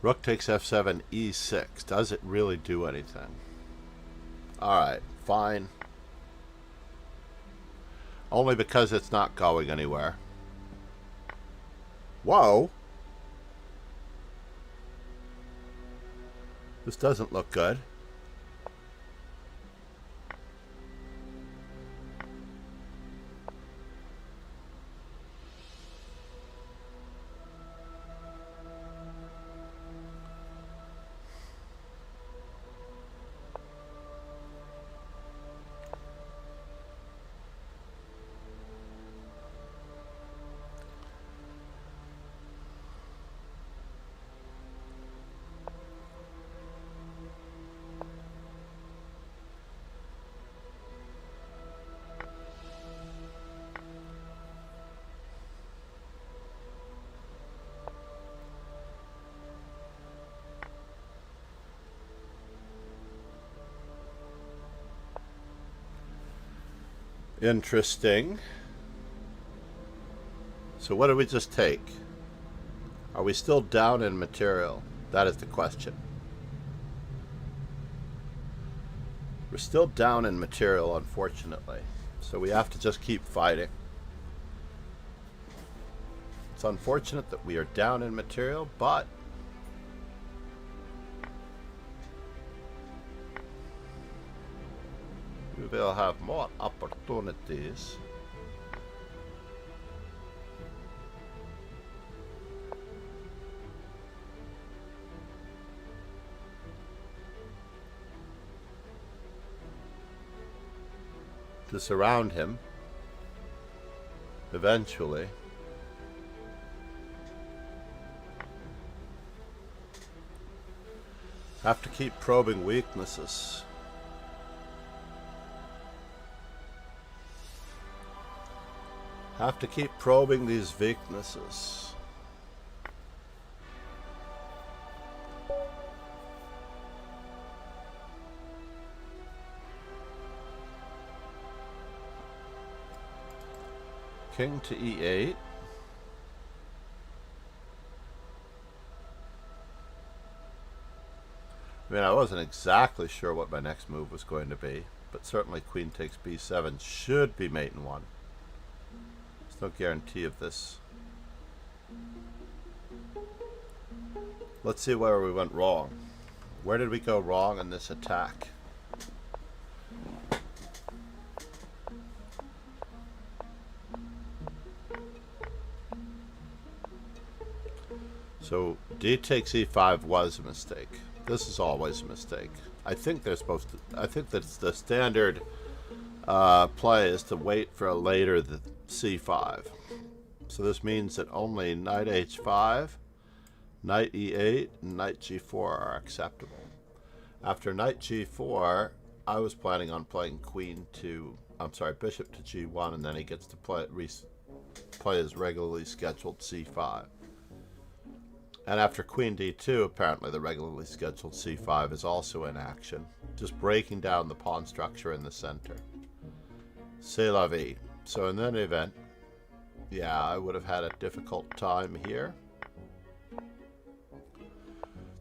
Rook takes f7, e6. Does it really do anything? Alright, fine. Only because it's not going anywhere. Whoa! This doesn't look good. Interesting. So what did we just take? Are we still down in material? That is the question. We're still down in material, unfortunately. So we have to just keep fighting. It's unfortunate that we are down in material, but we will have more opportunities. To surround him eventually. Have to keep probing weaknesses. Have to keep probing these weaknesses. King to e8. I mean, I wasn't exactly sure what my next move was going to be, but certainly queen takes b7 should be mate in one. There's no guarantee of this. Let's see where we went wrong. Where did we go wrong in this attack? So d takes e5 was a mistake. This is always a mistake. I think they're supposed to. I think that's the standard play is to wait for a later the c5. So this means that only knight h5, knight e8, and knight g4 are acceptable. After knight g4, I was planning on playing queen to. I'm sorry, bishop to g1, and then he gets to play his regularly scheduled c5. And after queen d2, apparently the regularly scheduled c5 is also in action, just breaking down the pawn structure in the center. C'est la vie. So in that event, yeah, I would have had a difficult time here.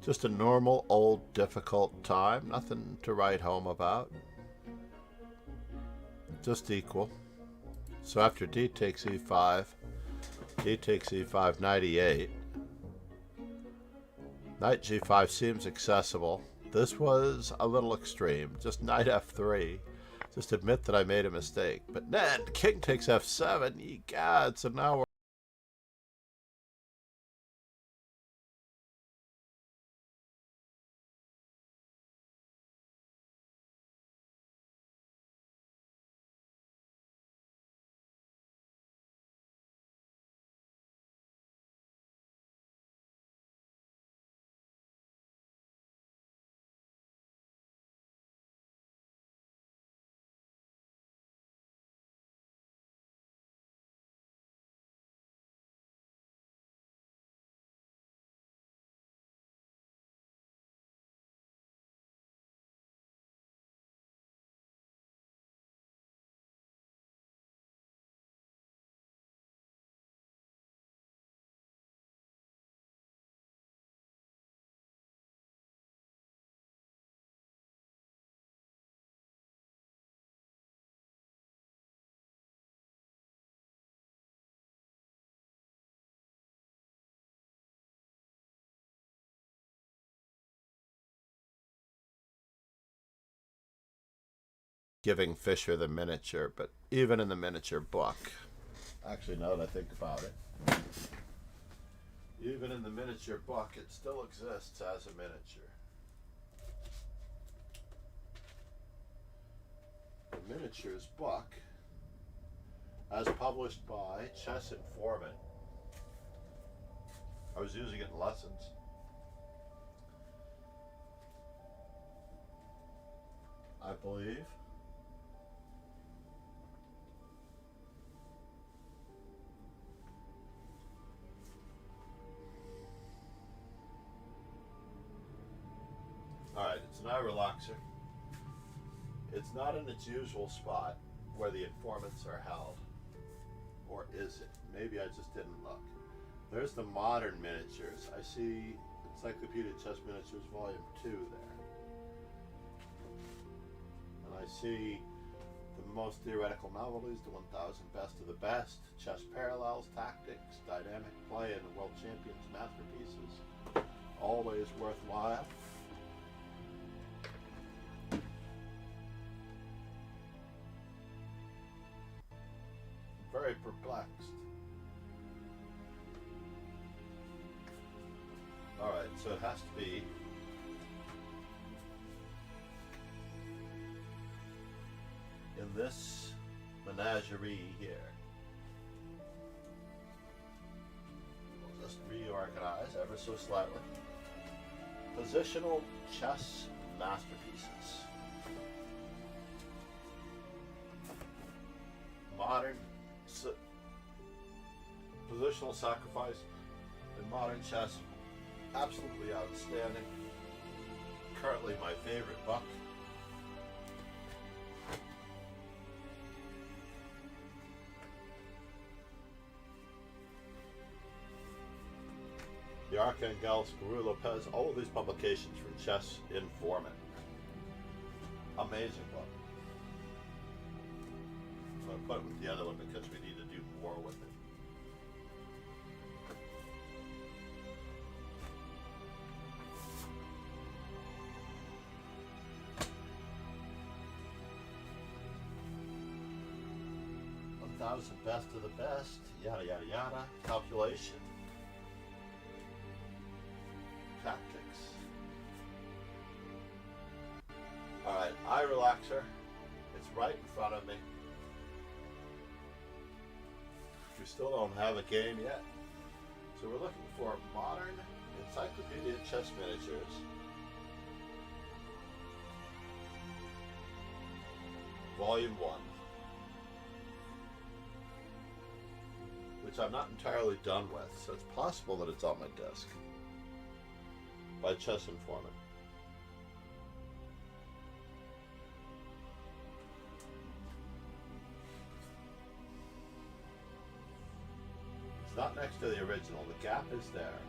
Just a normal, old, difficult time. Nothing to write home about. Just equal. So after d takes e5, d takes e5, knight e8. Knight g5 seems accessible. This was a little extreme. Just knight f3. Just admit that I made a mistake. But then king takes f7. Ye God. So now we're giving Fischer the miniature, but even in the miniature book, actually now that I think about it, even in the miniature book, it still exists as a miniature. The miniatures book, as published by Chess Informant. I was using it in lessons. I believe. Alright, it's an eye relaxer. It's not in its usual spot where the informants are held. Or is it? Maybe I just didn't look. There's the modern miniatures. I see Encyclopedia Chess Miniatures Volume 2 there. And I see the most theoretical novelties, the 1000 best of the best, chess parallels, tactics, dynamic play, and the world champions masterpieces. Always worthwhile. Very perplexed. Alright, so it has to be in this menagerie here. We'll just reorganize ever so slightly. Positional chess masterpieces. Modern positional sacrifice in modern chess. Absolutely outstanding. Currently my favorite book. The Arcangel, Guru Lopez, all of these publications from Chess Informant. Amazing book. I'm going to put it with the other one because we need to do more with it. Best of the best, yada yada yada, calculation, tactics. Alright, eye relaxer. It's right in front of me. We still don't have a game yet. So we're looking for modern Encyclopedia Chess Miniatures. Volume 1. Which I'm not entirely done with, so it's possible that it's on my desk. By Chess Informant. It's not next to the original. The gap is there.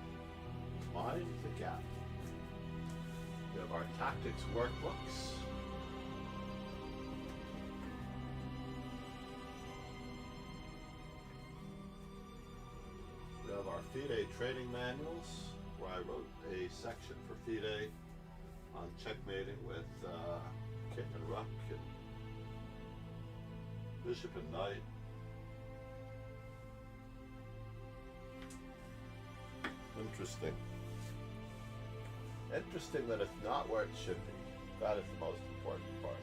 Mind the gap. We have our tactics workbooks. FIDE trading manuals, where I wrote a section for FIDE on checkmating with king and rook and bishop and knight. Interesting. Interesting that it's not where it should be. That is the most important part.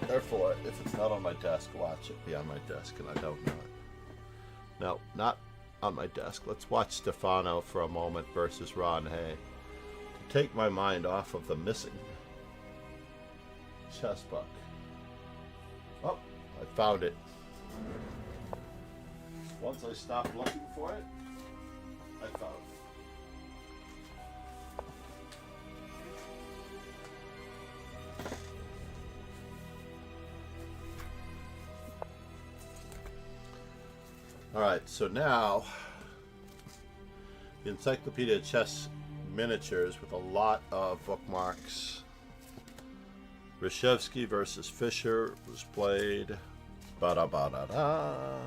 Therefore, if it's not on my desk, watch it be on my desk, and I don't know it. No, not on my desk. Let's watch Stefano for a moment versus Ron Hay to take my mind off of the missing chess book. Oh, I found it. Once I stopped looking for it, I found it. Alright, so now the Encyclopedia Chess Miniatures with a lot of bookmarks. Reshevsky versus Fischer was played. Ba-da-ba-da-da.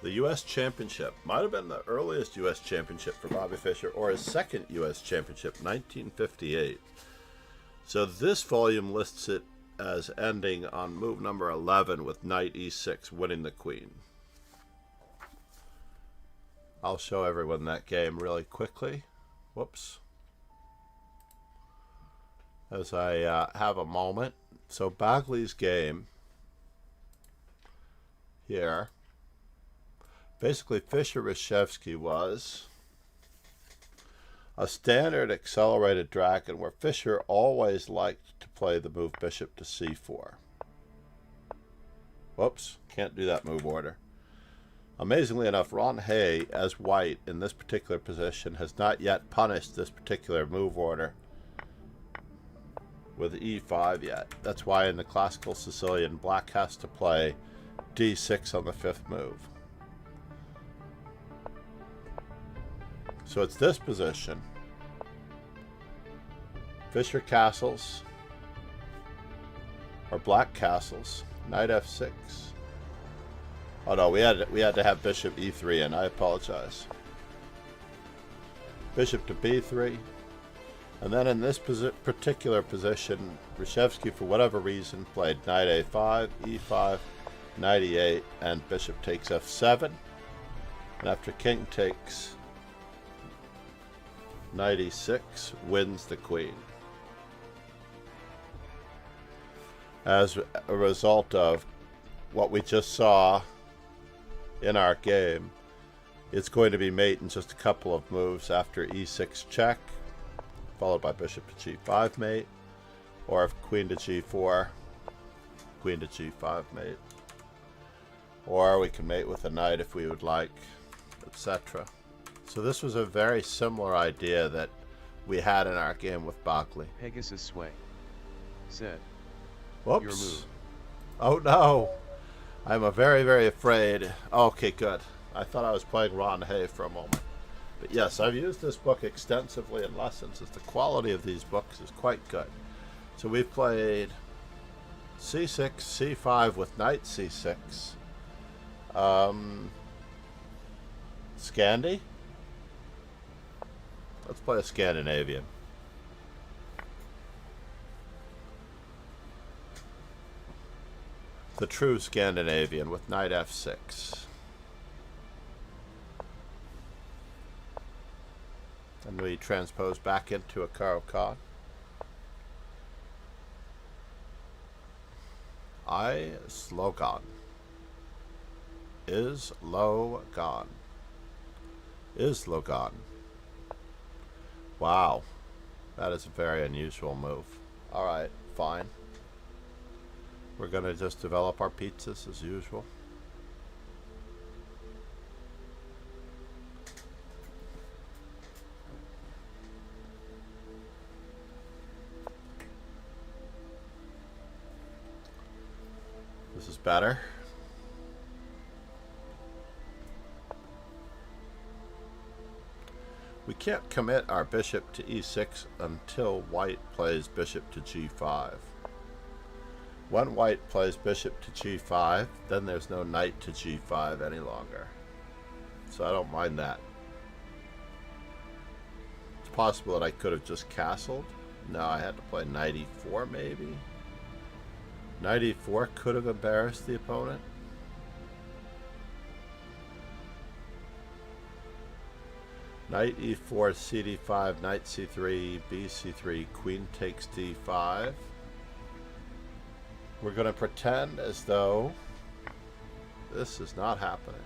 The U.S. Championship might have been the earliest U.S. Championship for Bobby Fischer, or his second U.S. Championship, 1958. So this volume lists it as ending on move number 11 with knight e6, winning the queen. I'll show everyone that game really quickly. Whoops. As I have a moment. So Bagley's game here. Basically, Fischer-Reshevsky was a standard accelerated dragon where Fischer always liked to play the move bishop to c4. Whoops, can't do that move order. Amazingly enough, Ron Hay, as white in this particular position, has not yet punished this particular move order with e5 yet. That's why in the classical Sicilian, black has to play d6 on the 5th move. So it's this position. Fisher castles, or black castles, knight f6. Oh no, we had to have bishop e3 in. I apologize. Bishop to b3. And then in this particular position, Reshevsky, for whatever reason, played knight a5, e5, knight e8, and bishop takes f7. And after king takes knight e6, wins the queen. As a result of what we just saw in our game, it's going to be mate in just a couple of moves after e6 check, followed by bishop to g5 mate, or if queen to g4, queen to g5 mate, or we can mate with a knight if we would like, etc. So this was a very similar idea that we had in our game with Bakley. Pegasus Sway said, Whoops. Your move. Oh no! I'm very, very afraid. Okay, good. I thought I was playing Ron Hay for a moment. But yes, I've used this book extensively in lessons, as the quality of these books is quite good. So we've played c6, c5 with knight c6. Scandi? Let's play a Scandinavian. The true Scandinavian with knight f6. And we transpose back into a Caro-Kann. I slogan. Is low gone. Is low gone. Wow. That is a very unusual move. Alright, fine. We're going to just develop our pizzas as usual. This is better. We can't commit our bishop to e6 until white plays bishop to g5. When white plays bishop to g5, then there's no knight to g5 any longer. So I don't mind that. It's possible that I could have just castled. No, I had to play knight e4 maybe. Knight e4 could have embarrassed the opponent. Knight e4, cd5, knight c3, bc3, queen takes d5. We're going to pretend as though this is not happening.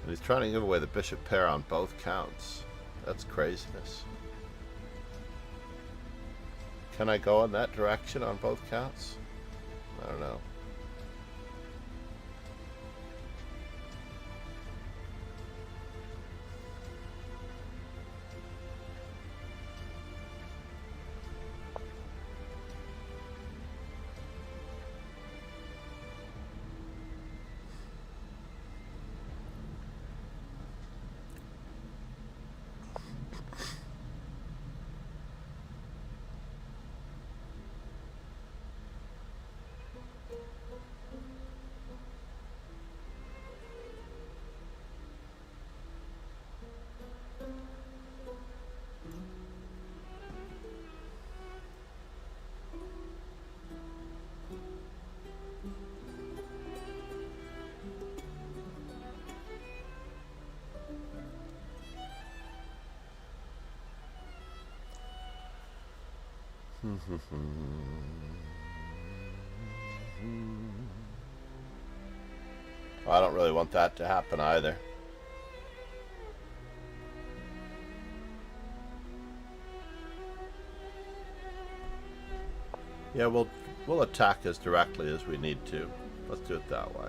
And he's trying to give away the bishop pair on both counts. That's craziness. Can I go in that direction on both counts? I don't know. I don't really want that to happen either. Yeah, we'll attack as directly as we need to. Let's do it that way.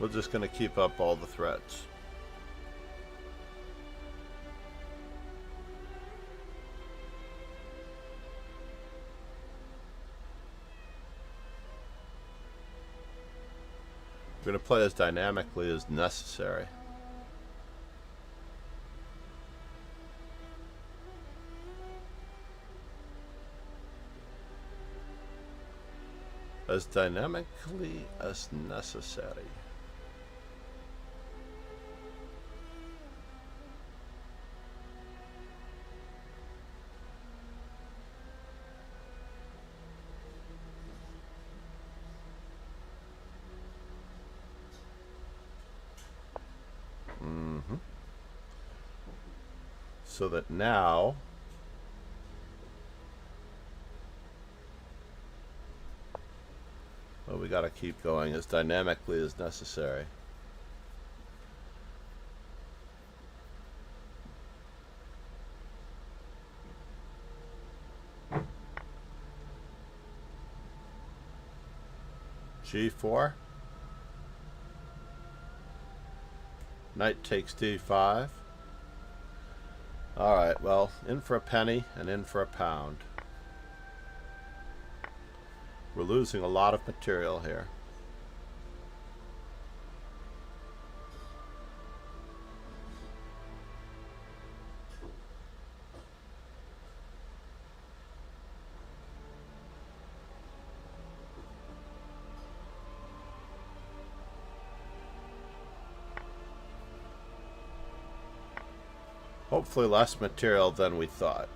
We're just going to keep up all the threats. We're going to play as dynamically as necessary. As dynamically as necessary. So that now well, we got to keep going as dynamically as necessary. G4. Knight takes D5. Alright, well, in for a penny and in for a pound. We're losing a lot of material here. Hopefully less material than we thought.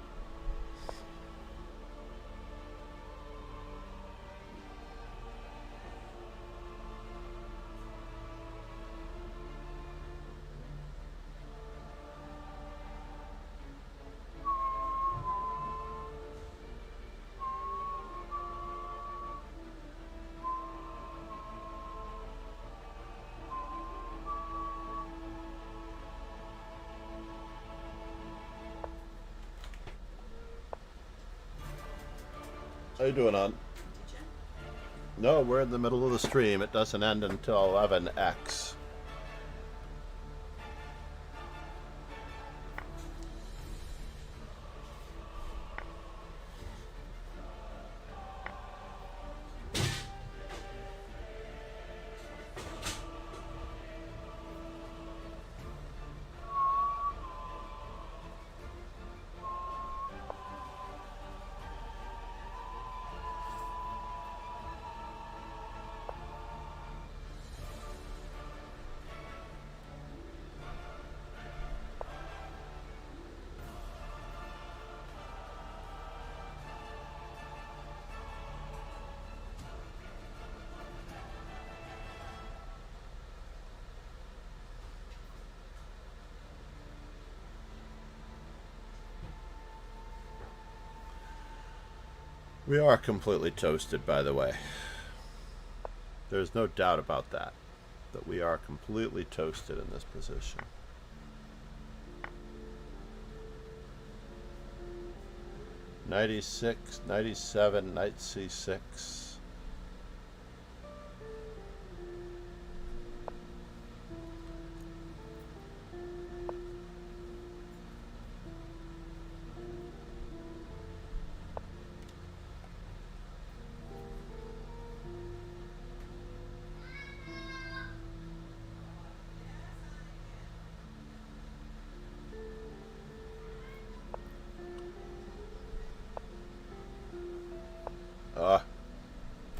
How you doing, on? No, we're in the middle of the stream. It doesn't end until 11x. We are completely toasted, by the way. There's no doubt about that. That we are completely toasted in this position. Knight e6, knight e7, knight c6.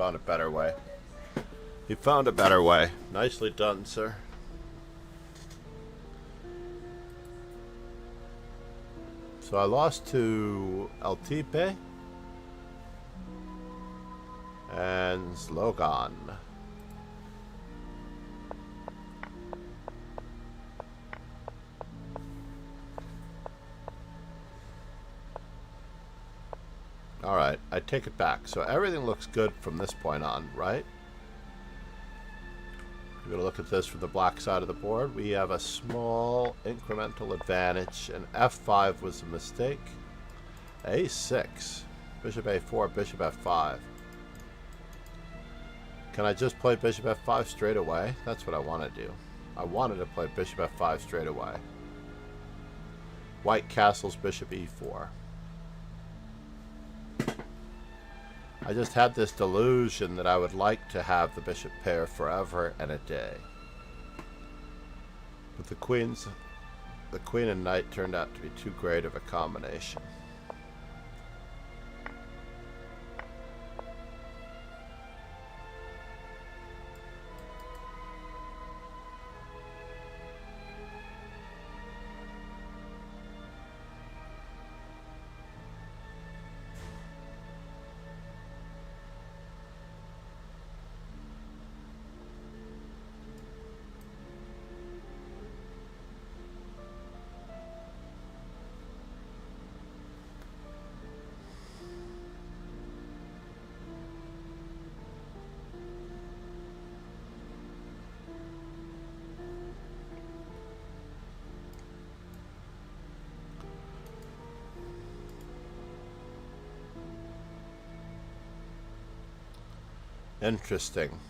found a better way. He found a better way. Nicely done, sir. So I lost to Altipe and Slogan. Alright, I take it back. So everything looks good from this point on, right? We're going to look at this from the black side of the board. We have a small incremental advantage, and F5 was a mistake. A6. Bishop A4, Bishop F5. Can I just play Bishop F5 straight away? That's what I want to do. I wanted to play Bishop F5 straight away. White castles Bishop E4. I just had this delusion that I would like to have the bishop pair forever and a day. But the queen and knight turned out to be too great of a combination. Interesting.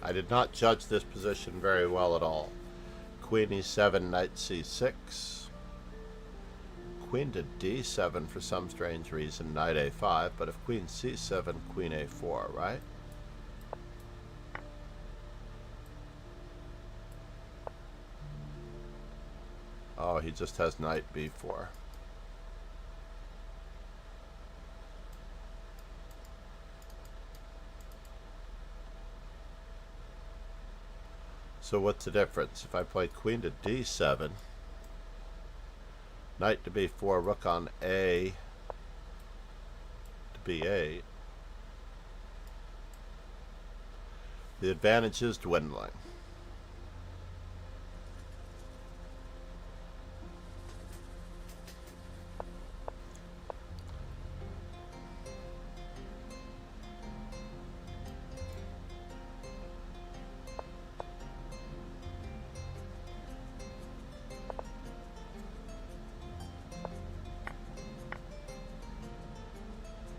I did not judge this position very well at all. Queen E7, knight C6. Queen to D7 for some strange reason, knight A5, but if queen C7, queen A4, right? Oh, he just has knight B4. So what's the difference? If I play queen to D7, knight to B4, rook on A to B8, the advantage is dwindling.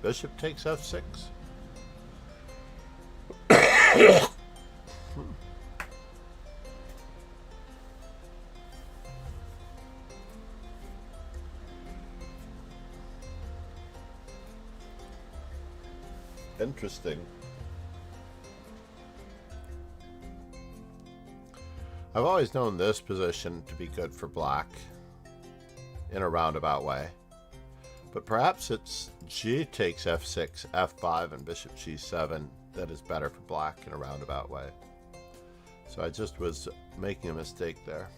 Bishop takes F6. Interesting. I've always known this position to be good for black in a roundabout way. But perhaps it's G takes F6, F5, and Bishop G7 that is better for black in a roundabout way. So I just was making a mistake there.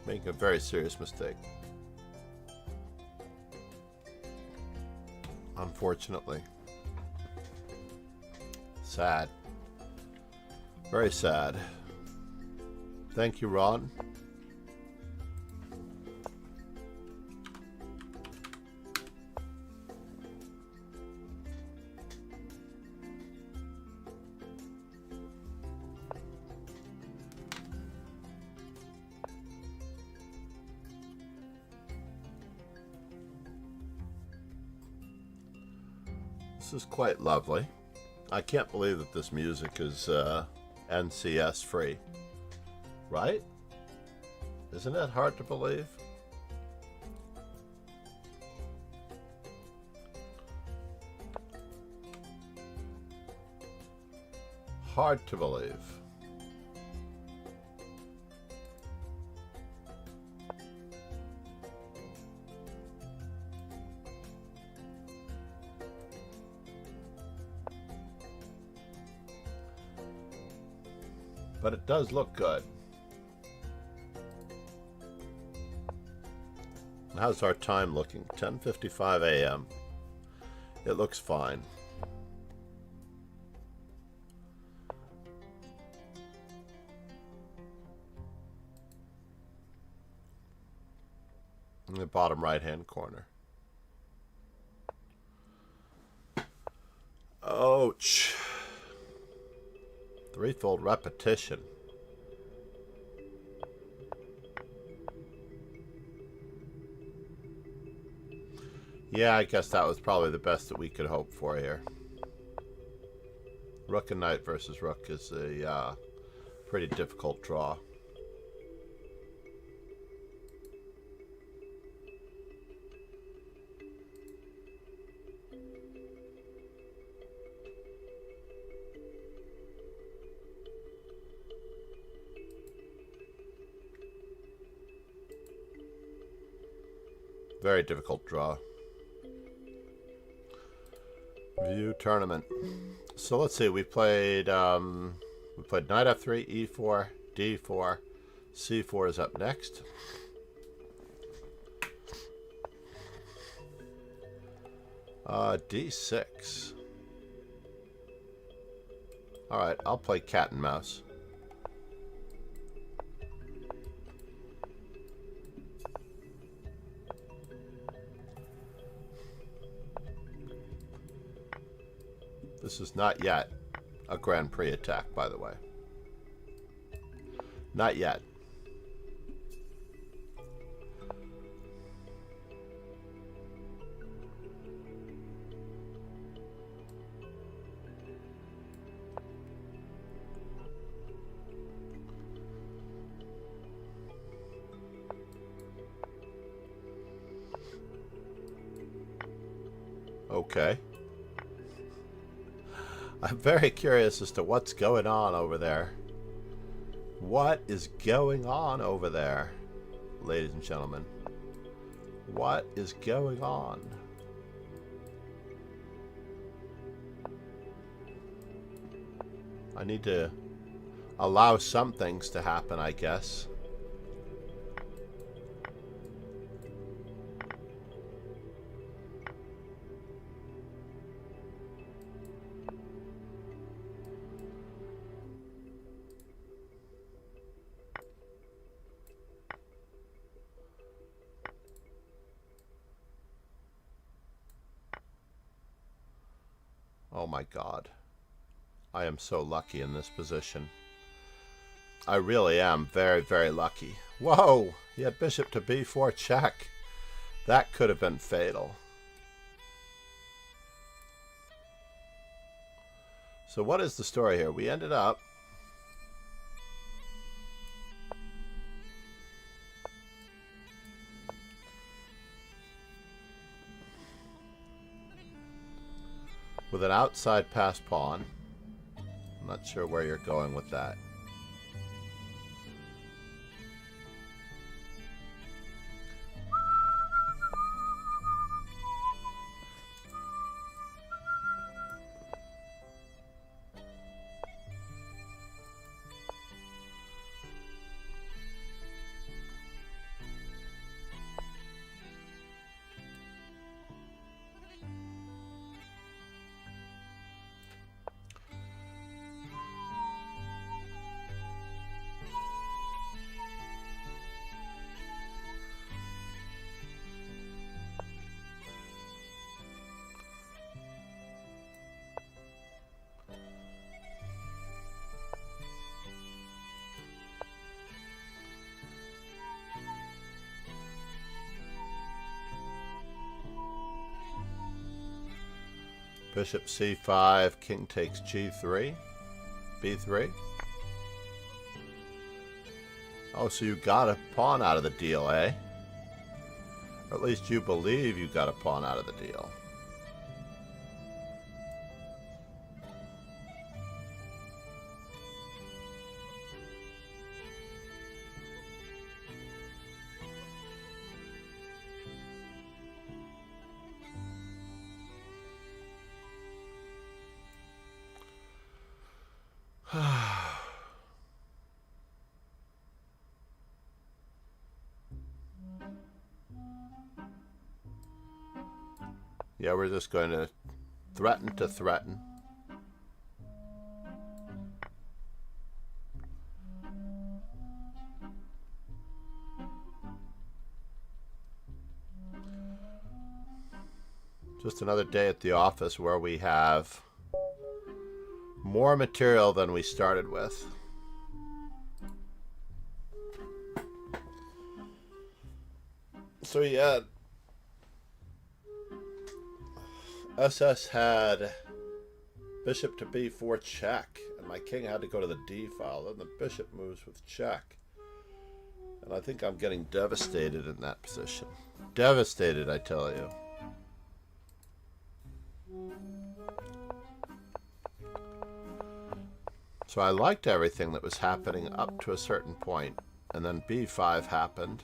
Making a very serious mistake. Unfortunately. Sad. Very sad. Thank you, Ron. This is quite lovely. I can't believe that this music is NCS free. Right? Isn't that hard to believe? Hard to believe. But it does look good. How's our time looking? 10:55 a.m. It looks fine. In the bottom right-hand corner. Ouch. Threefold repetition. Yeah, I guess that was probably the best that we could hope for here. Rook and knight versus rook is a pretty difficult draw. Very difficult draw. View tournament. So let's see. We played knight f3, e4, d4, c4 is up next. D6. All right, I'll play cat and mouse. This is not yet a Grand Prix attack, by the way. Not yet. Okay. I'm very curious as to what's going on over there. What is going on over there, ladies and gentlemen? What is going on? I need to allow some things to happen, I guess. Oh my God. I am so lucky in this position. I really am very, very lucky. Whoa! He had bishop to b4 check. That could have been fatal. So what is the story here? We ended up with an outside pass pawn. I'm not sure where you're going with that. Bishop c5, king takes g3, b3. Oh, so you got a pawn out of the deal, eh? Or at least you believe you got a pawn out of the deal. Yeah, we're just going to threaten to threaten. Just another day at the office where we have more material than we started with. So yeah, SS had bishop to b4 check, and my king had to go to the d file. Then the bishop moves with check. And I think I'm getting devastated in that position. Devastated, I tell you. So I liked everything that was happening up to a certain point, and then b5 happened.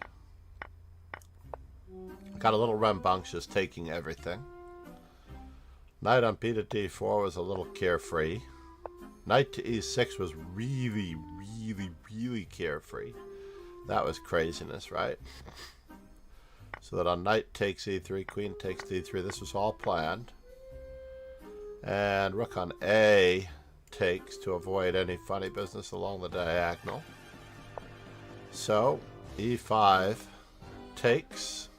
Got a little rambunctious taking everything. Knight on b to d4 was a little carefree. Knight to e6 was really, really, really carefree. That was craziness, right? So that on knight takes e3, queen takes d3, this was all planned. And rook on a takes to avoid any funny business along the diagonal. So e5 takes,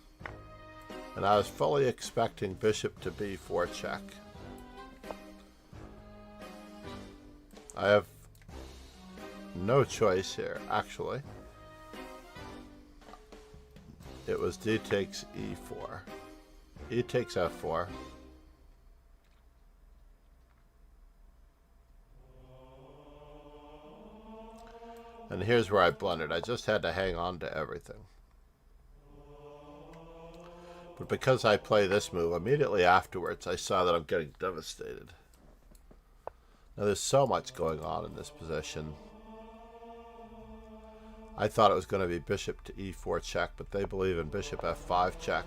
and I was fully expecting bishop to b4 check. I have no choice here, actually. It was d takes e4. E takes f4. And here's where I blundered. I just had to hang on to everything. But because I play this move, immediately afterwards, I saw that I'm getting devastated. Now, there's so much going on in this position. I thought it was going to be bishop to e4 check, but they believe in bishop f5 check.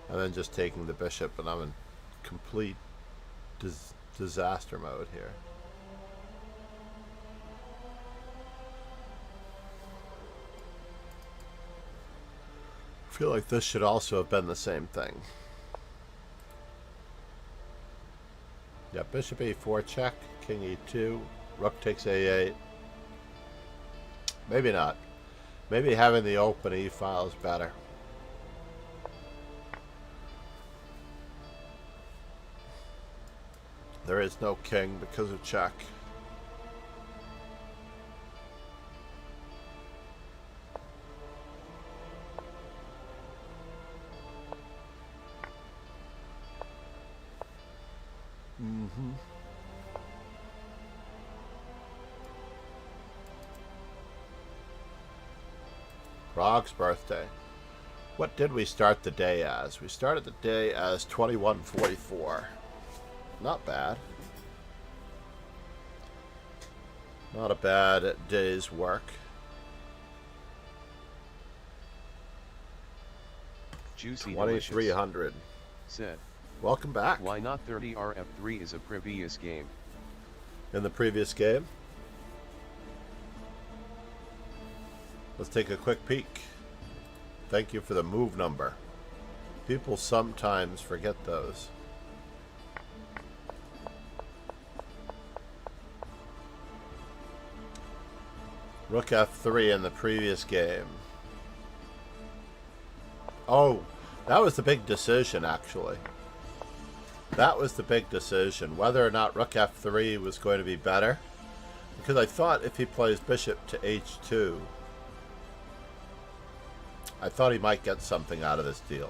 And then just taking the bishop, and I'm in complete disaster mode here. I feel like this should also have been the same thing. Yeah, bishop e4 check, king e2, rook takes a8. Maybe not. Maybe having the open e file is better. There is no king because of check. Prague's birthday. What did we start the day as? We started the day as 2144. Not bad. Not a bad day's work. Juicy 2300. Said. Welcome back. Why not 30 rf3 is a previous game. In the previous game? Let's take a quick peek. Thank you for the move number. People sometimes forget those. Rook f3 in the previous game. Oh, that was the big decision, actually. That was the big decision, whether or not rook f3 was going to be better. Because I thought if he plays bishop to h2, I thought he might get something out of this deal.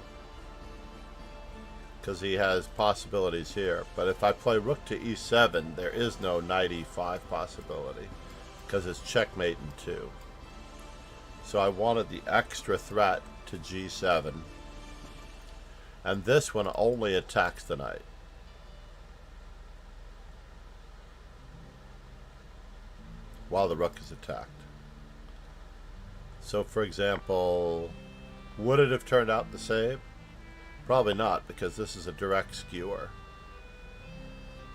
Because he has possibilities here. But if I play rook to e7, there is no knight e5 possibility. Because it's checkmate in 2. So I wanted the extra threat to g7. And this one only attacks the knight. While the rook is attacked. So for example, would it have turned out the same? Probably not, because this is a direct skewer.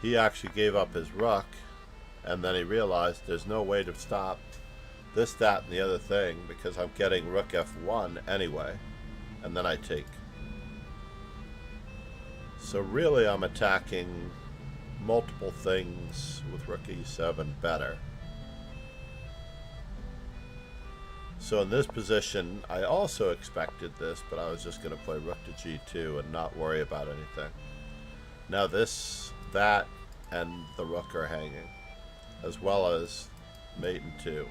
He actually gave up his rook, and then he realized there's no way to stop this, that, and the other thing, because I'm getting rook f1 anyway, and then I take. So really I'm attacking multiple things with rook e7 better. So in this position, I also expected this, but I was just going to play rook to g2 and not worry about anything. Now this, that, and the rook are hanging, as well as mate and 2.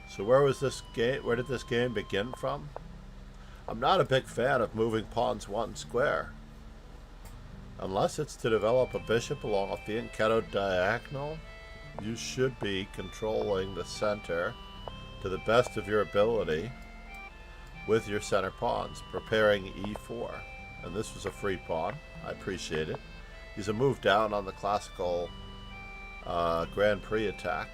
So where was this game? Where did this game begin from? I'm not a big fan of moving pawns one square. Unless it's to develop a bishop along a fianchetto diagonal, you should be controlling the center to the best of your ability with your center pawns, preparing e4. And this was a free pawn. I appreciate it. He's a move down on the classical Grand Prix attack.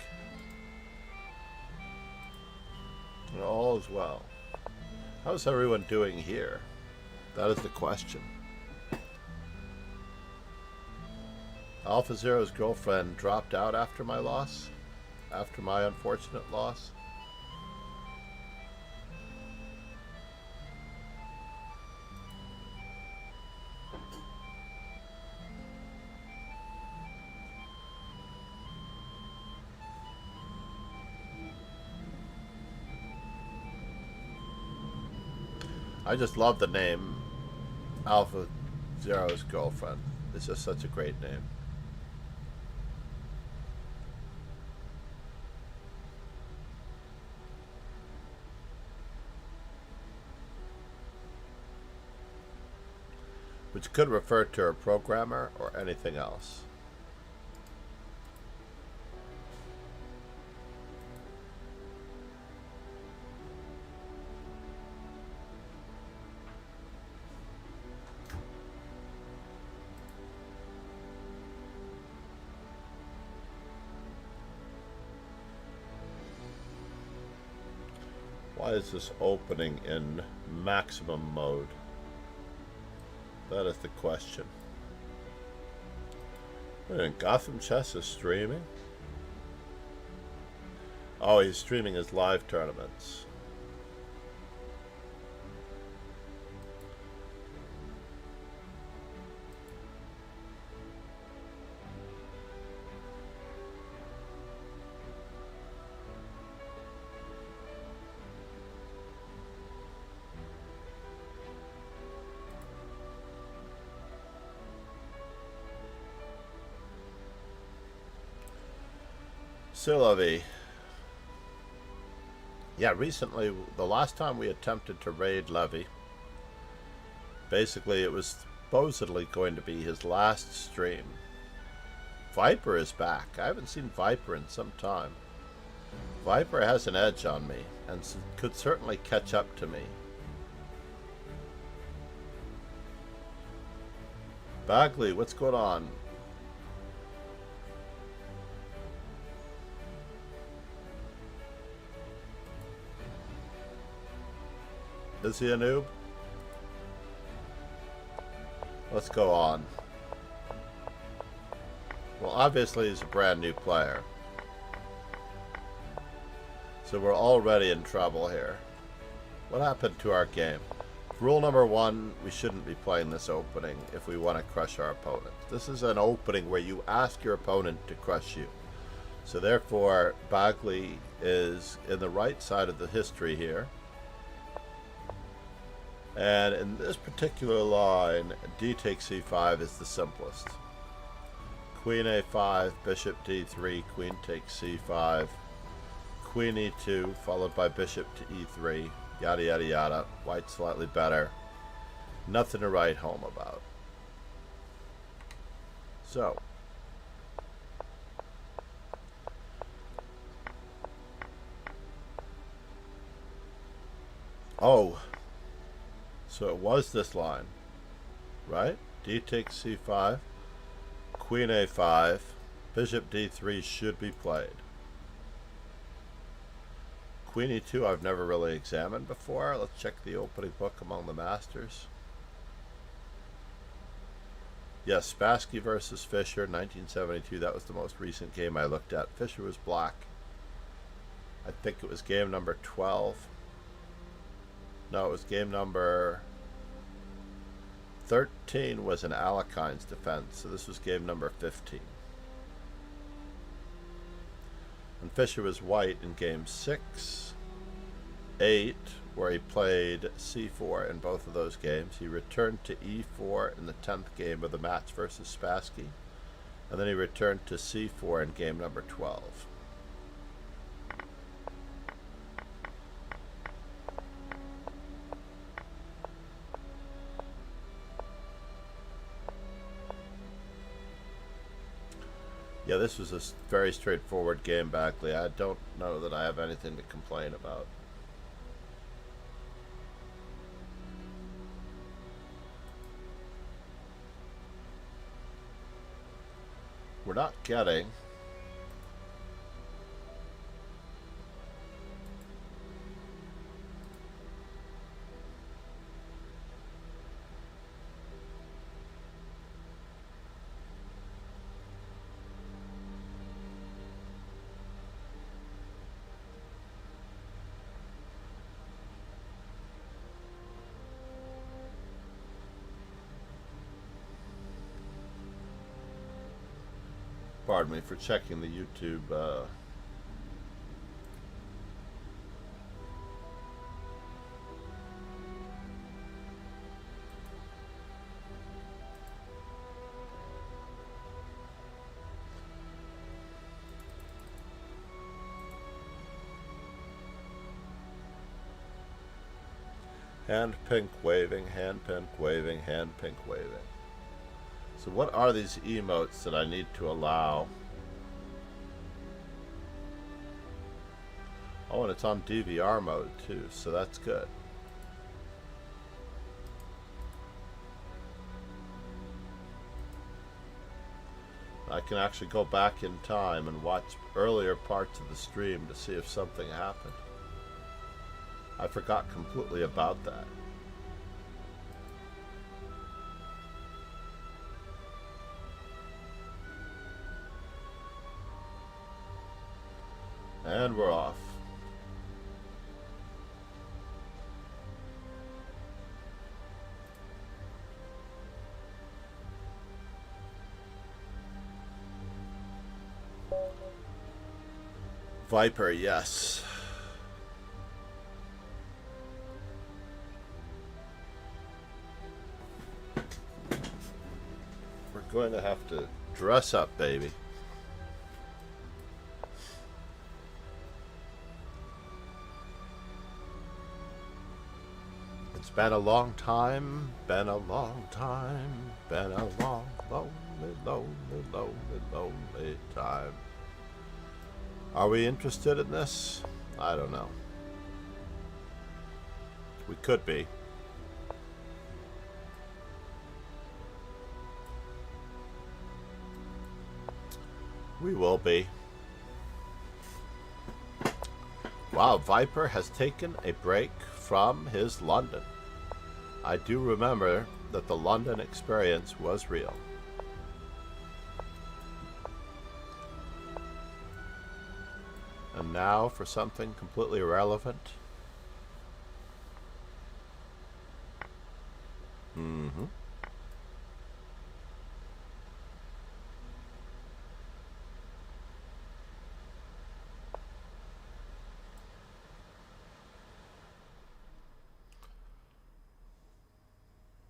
And all is well. How's everyone doing here? That is the question. Alpha Zero's girlfriend dropped out after my loss? After my unfortunate loss? I just love the name Alpha Zero's girlfriend. It's just such a great name. Which could refer to a programmer or anything else. Why is this opening in maximum mode? That is the question. And Gotham Chess is streaming? Oh, he's streaming his live tournaments. Sylvie. Yeah, recently, the last time we attempted to raid Levy, basically it was supposedly going to be his last stream. Viper is back. I haven't seen Viper in some time. Viper has an edge on me, and could certainly catch up to me. Bagley, what's going on? Is he a noob? Let's go on. Well, obviously he's a brand new player. So we're already in trouble here. What happened to our game? Rule number 1, we shouldn't be playing this opening if we want to crush our opponent. This is an opening where you ask your opponent to crush you. So therefore, Bagley is in the right side of the history here. And in this particular line, d takes c5 is the simplest. Queen a5, bishop d3, queen takes c5, queen e2, followed by bishop to e3, yada yada yada. White slightly better. Nothing to write home about. So, oh, so it was this line, right? D takes c5, queen a5, bishop d3 should be played. Queen e2 I've never really examined before. Let's check the opening book among the masters. Yes, Spassky versus Fischer, 1972. That was the most recent game I looked at. Fischer was black. I think it was game number 12. No, it was game number 13 was an Alekhine's defense, so this was game number 15. And Fischer was white in game 6, 8, where he played c4 in both of those games. He returned to e4 in the 10th game of the match versus Spassky, and then he returned to c4 in game number 12. Yeah, this was a very straightforward game, Backley. I don't know that I have anything to complain about. We're not getting pardon me for checking the YouTube hand pink waving, hand pink waving, hand pink waving. So what are these emotes that I need to allow? Oh, and it's on DVR mode too, so that's good. I can actually go back in time and watch earlier parts of the stream to see if something happened. I forgot completely about that. And we're off. Viper, yes. We're going to have to dress up, baby. It's been a long time, been a long time, been a long, lonely, lonely, lonely, lonely time. Are we interested in this? I don't know. We could be. We will be. Wow, Viper has taken a break from his London. I do remember that the London experience was real. And now for something completely irrelevant.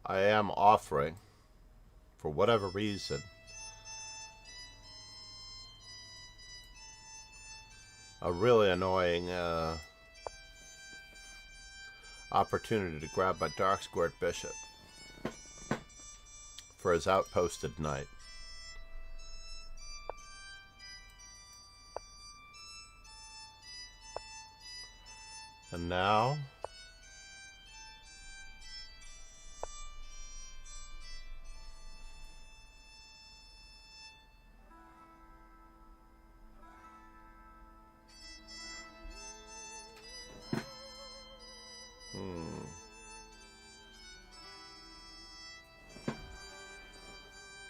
I am offering, for whatever reason, a really annoying opportunity to grab my dark squared bishop for his outposted knight. And now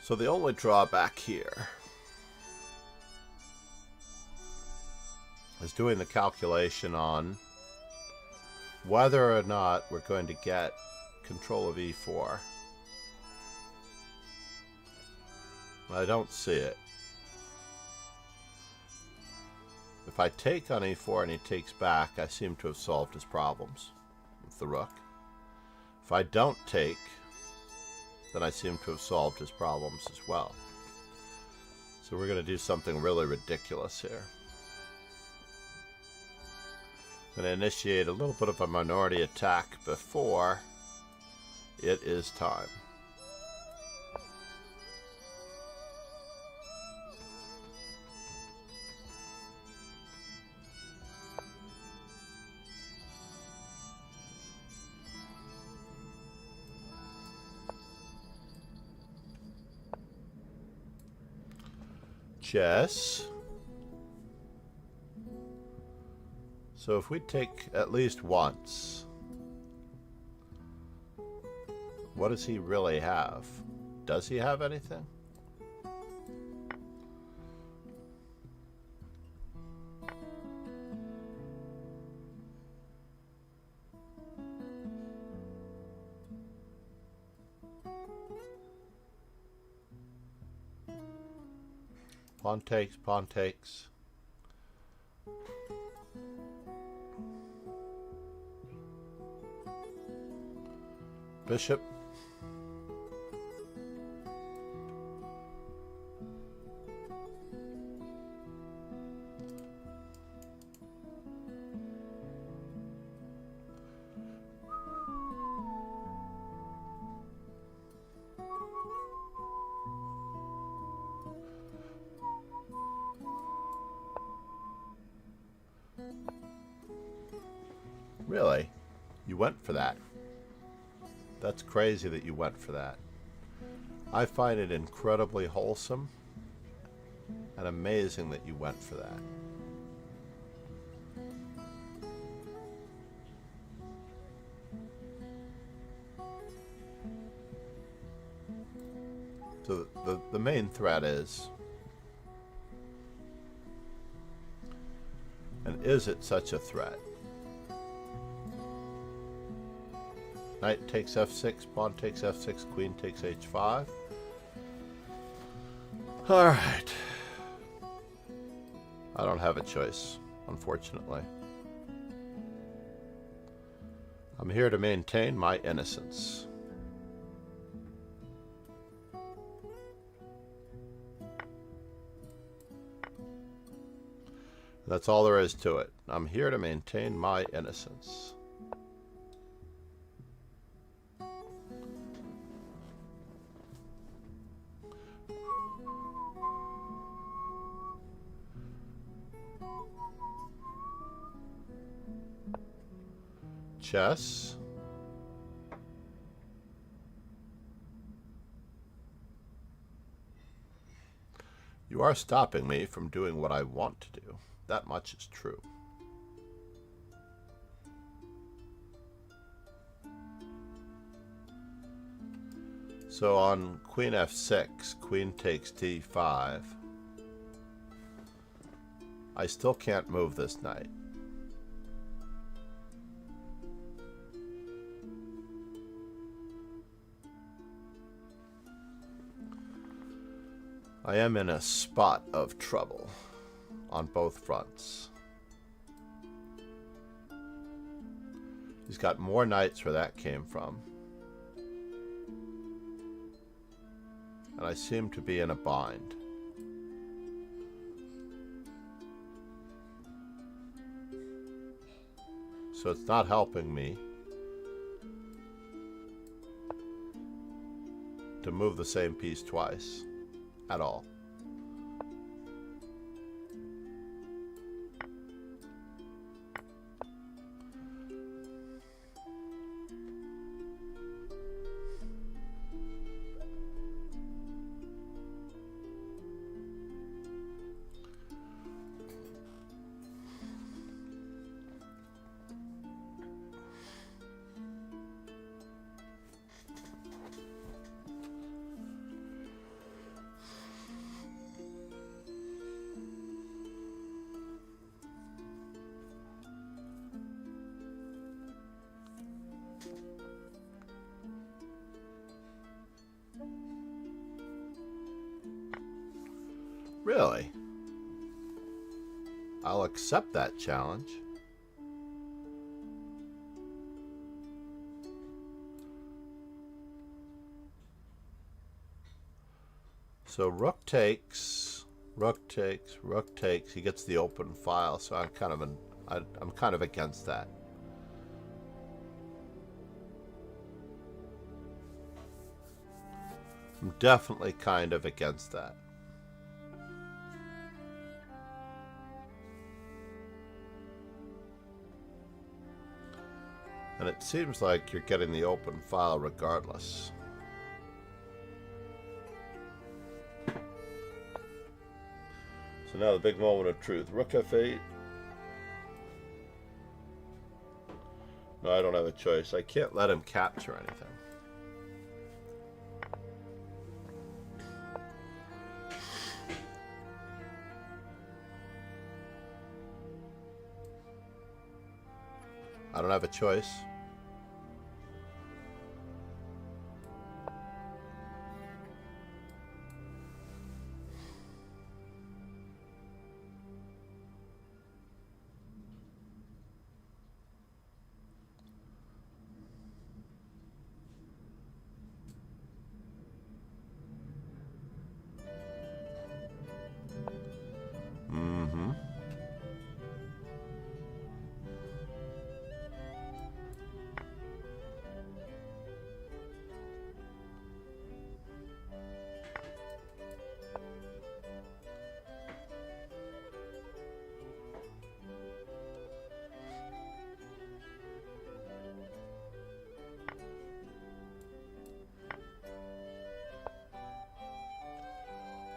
so the only drawback here is doing the calculation on whether or not we're going to get control of e4. I don't see it. If I take on e4 and he takes back, I seem to have solved his problems with the rook. If I don't take, then I seem to have solved his problems as well. So we're going to do something really ridiculous here. I'm going to initiate a little bit of a minority attack before it is time. Chess. So if we take at least once, what does he really have? Does he have anything? Pawn takes, pawn takes. Bishop. Really? You went for that? That's crazy that you went for that. I find it incredibly wholesome and amazing that you went for that. So the main threat is, and is it such a threat? Knight takes f6, pawn takes f6, queen takes h5. Alright. I don't have a choice, unfortunately. I'm here to maintain my innocence. That's all there is to it. I'm here to maintain my innocence. Chess. You are stopping me from doing what I want to do. That much is true. So on queen f6, queen takes d5. I still can't move this knight. I am in a spot of trouble on both fronts. He's got more knights where that came from. And I seem to be in a bind. So it's not helping me to move the same piece twice. At all. Really? I'll accept that challenge. So rook takes, rook takes, rook takes. He gets the open file, so I'm kind of against that. I'm definitely kind of against that. And it seems like you're getting the open file regardless. So now the big moment of truth. Rook f8. No, I don't have a choice. I can't let him capture anything. I don't have a choice.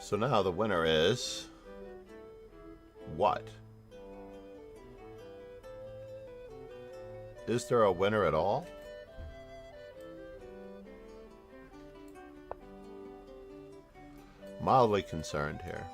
So now the winner is what? Is there a winner at all? Mildly concerned here.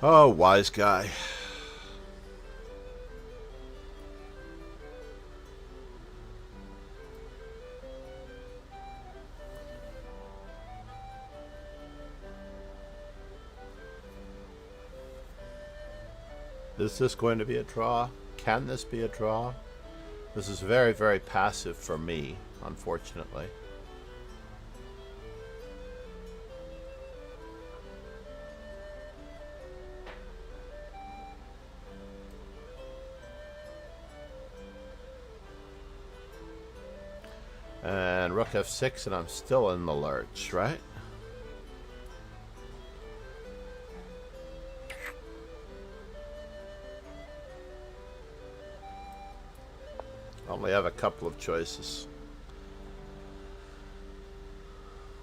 Oh, wise guy. Is this going to be a draw? Can this be a draw? This is very, very passive for me, unfortunately. And rook f6, and I'm still in the lurch, right? Only have a couple of choices.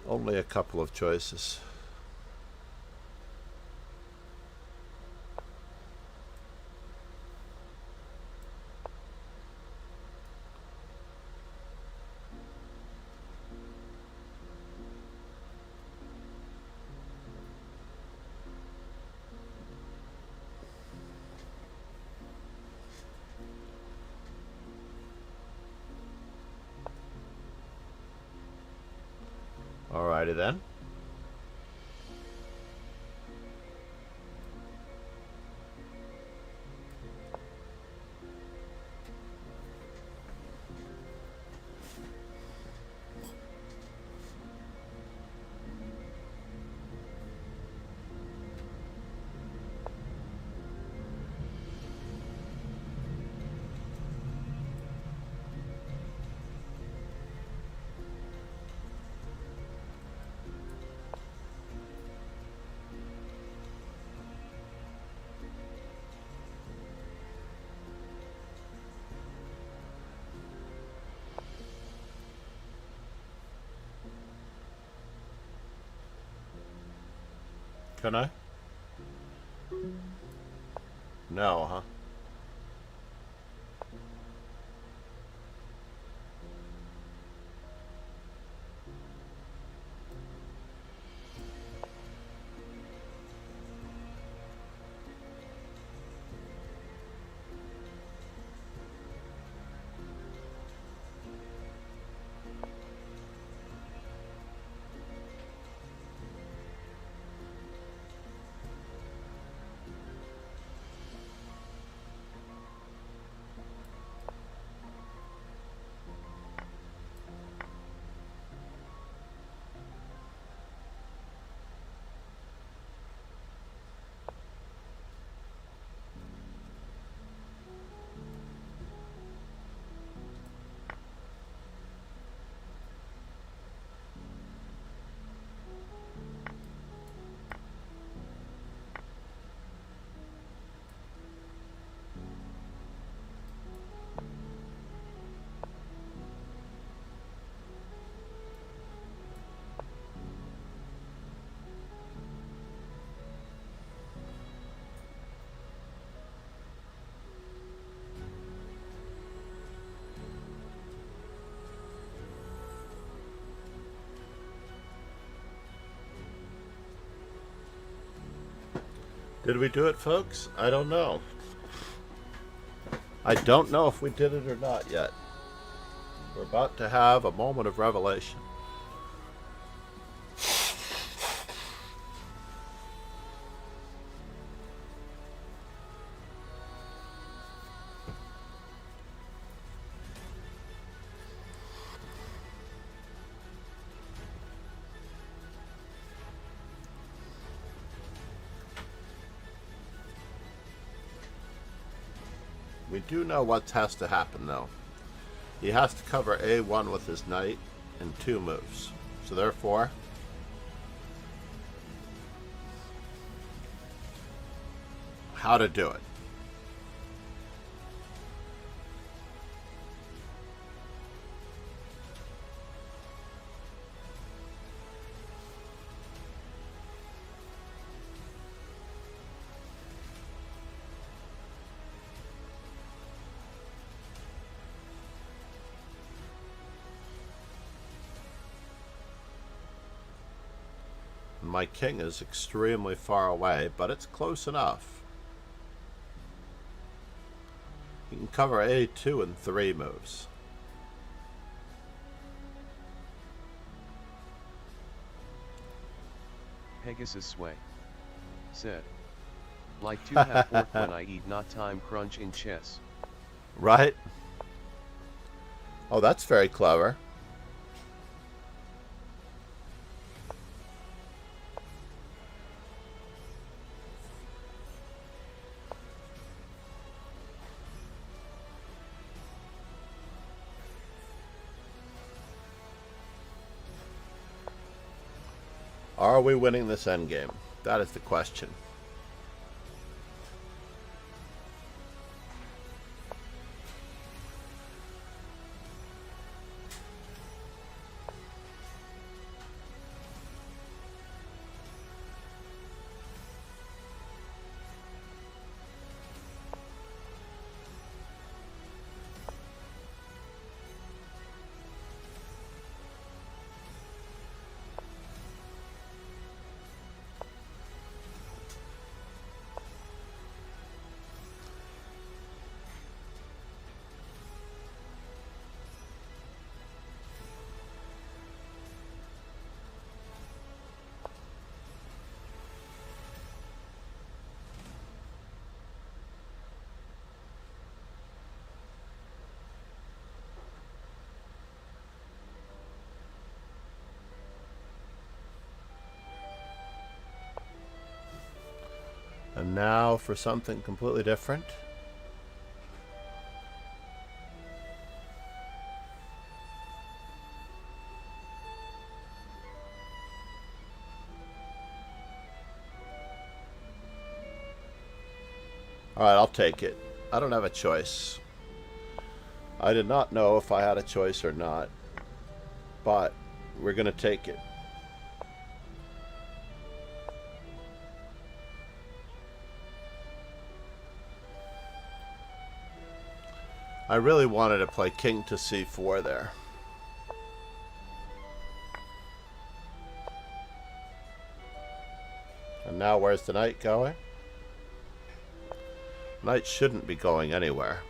Only a couple of choices. Alrighty then. Can I? No, huh? Did we do it, folks? I don't know. I don't know if we did it or not yet. We're about to have a moment of revelation. We do know what has to happen, though. He has to cover A1 with his knight in 2 moves. So therefore, how to do it. My king is extremely far away, but it's close enough. You can cover A2 in 3 moves. Pegasus Sway said, like to have fork when I eat, not time crunch in chess. Right? Oh, that's very clever. Are we winning this endgame? That is the question. And now for something completely different. Alright, I'll take it. I don't have a choice. I did not know if I had a choice or not, but we're going to take it. I really wanted to play king to c4 there. And now where's the knight going? Knight shouldn't be going anywhere.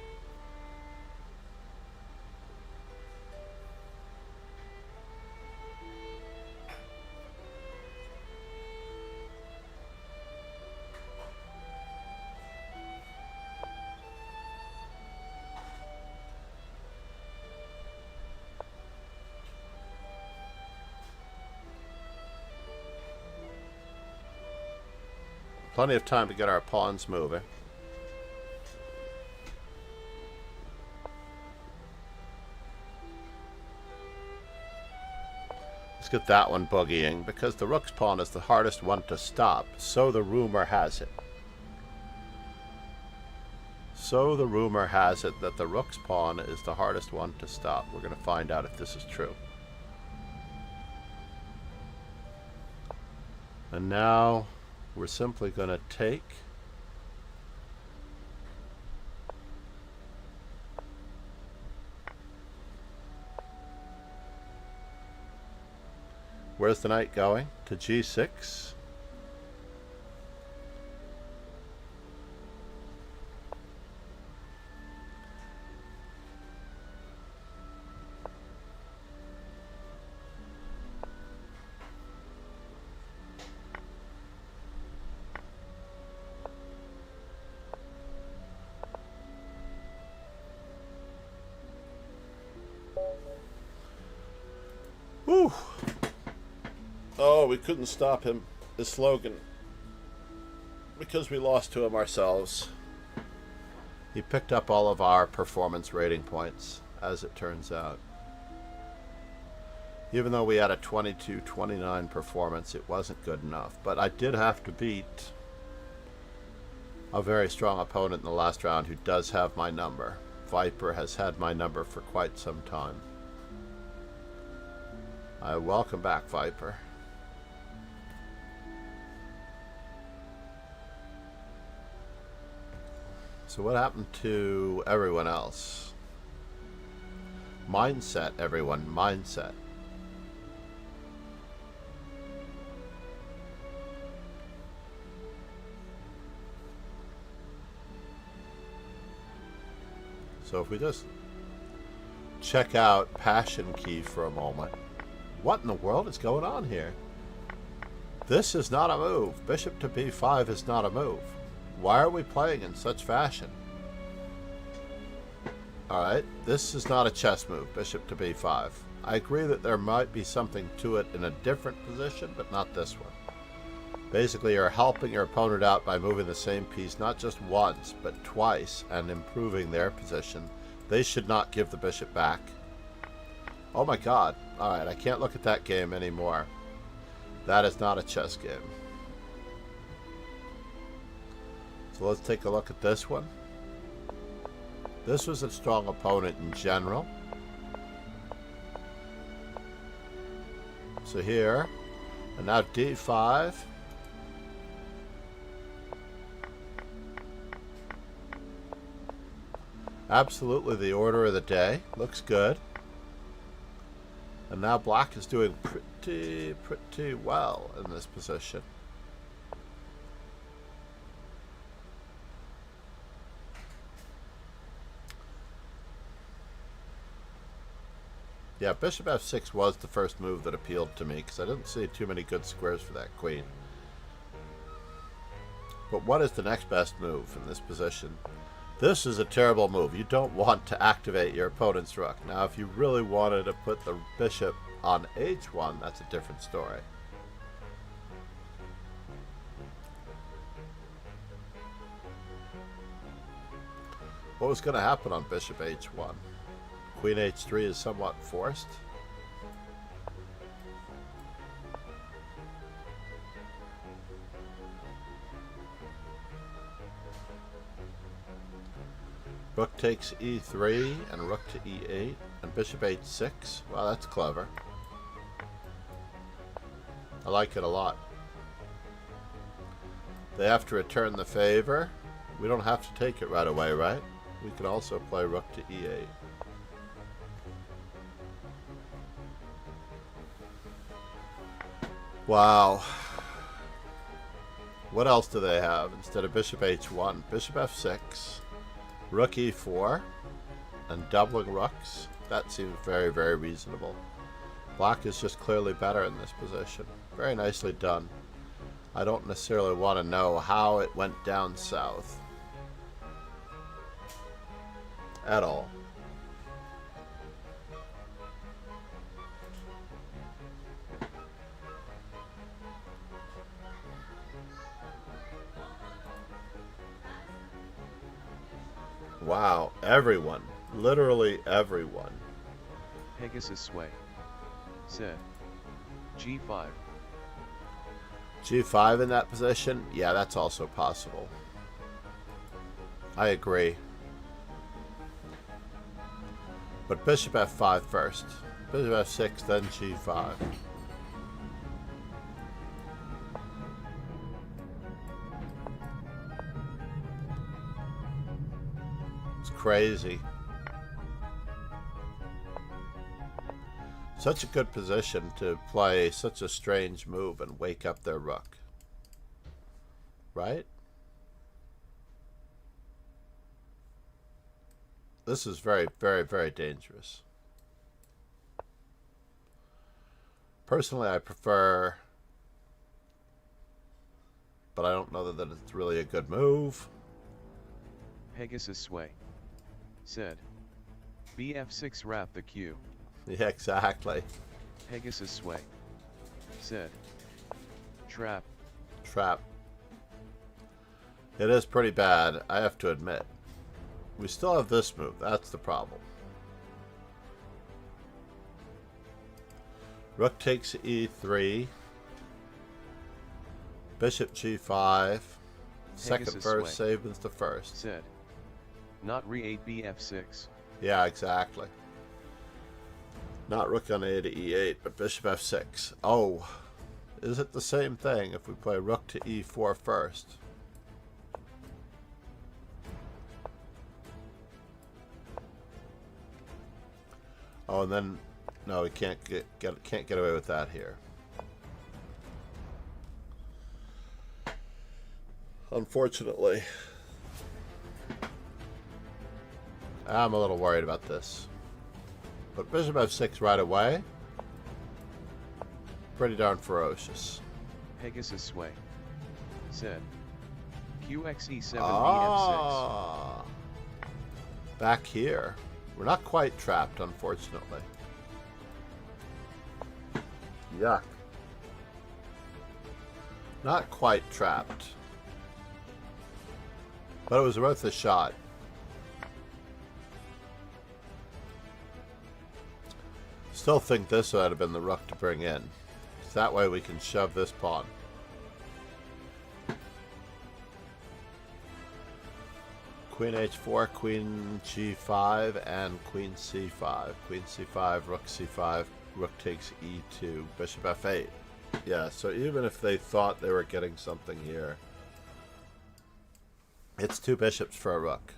Plenty of time to get our pawns moving. Let's get that one boogieing, because the rook's pawn is the hardest one to stop, so the rumor has it. So the rumor has it that the rook's pawn is the hardest one to stop. We're going to find out if this is true. And now we're simply going to take where's the knight going? To g6. Whew. Oh, we couldn't stop him, his slogan, because we lost to him ourselves. He picked up all of our performance rating points, as it turns out. Even though we had a 22-29 performance, it wasn't good enough. But I did have to beat a very strong opponent in the last round who does have my number. Viper has had my number for quite some time. Welcome back, Viper. So what happened to everyone else? Mindset, everyone. Mindset. So if we just check out Passion Key for a moment. What in the world is going on here? This is not a move. Bishop to b5 is not a move. Why are we playing in such fashion? Alright, this is not a chess move, bishop to b5. I agree that there might be something to it in a different position, but not this one. Basically, you're helping your opponent out by moving the same piece not just once, but twice, and improving their position. They should not give the bishop back. Oh my god. Alright, I can't look at that game anymore. That is not a chess game. So let's take a look at this one. This was a strong opponent in general. So here, and now d5. Absolutely the order of the day. Looks good. And now black is doing pretty well in this position. Yeah, bishop f6 was the first move that appealed to me, because I didn't see too many good squares for that queen. But what is the next best move in this position? This is a terrible move. You don't want to activate your opponent's rook. Now, if you really wanted to put the bishop on h1, that's a different story. What was going to happen on bishop h1? Queen h3 is somewhat forced. Rook takes e3 and rook to e8 and bishop h6. Wow, that's clever. I like it a lot. They have to return the favor. We don't have to take it right away, right? We could also play rook to e8. Wow. What else do they have instead of bishop h1? Bishop f6, rook e4, and doubling rooks. That seems very, very reasonable. Black is just clearly better in this position. Very nicely done. I don't necessarily want to know how it went down south at all. Wow, everyone. Literally everyone. Pegasus Sway said, G5. G5 in that position? Yeah, that's also possible. I agree. But bishop f5 first. Bishop f6, then g5. It's crazy. Such a good position to play such a strange move and wake up their rook. Right? This is very, very, very dangerous. Personally, I prefer, but I don't know that it's really a good move. Pegasus Sway said, Bf6 wrap the Q. Yeah, exactly. Pegasus Sway said, trap. Trap. It is pretty bad, I have to admit. We still have this move, that's the problem. Rook takes e3. Bishop g5. Second Pegasus first, Sway saves the first. said, not re8 bf6. Yeah, exactly. Not rook on a to e8, but bishop f6. Oh, is it the same thing if we play rook to e4 first? Oh, and then no, we can't get away with that here. Unfortunately, I'm a little worried about this. But bishop f6 right away, pretty darn ferocious. Pegasus Sway said, QXE7 bf6. Ah, back here. We're not quite trapped, unfortunately. Yuck. Not quite trapped. But it was worth a shot. Still think this would have been the rook to bring in. So that way we can shove this pawn. Queen h4, queen g5, and queen c5. Queen c5, rook c5, rook takes e2, bishop f8. Yeah, so even if they thought they were getting something here, it's two bishops for a rook.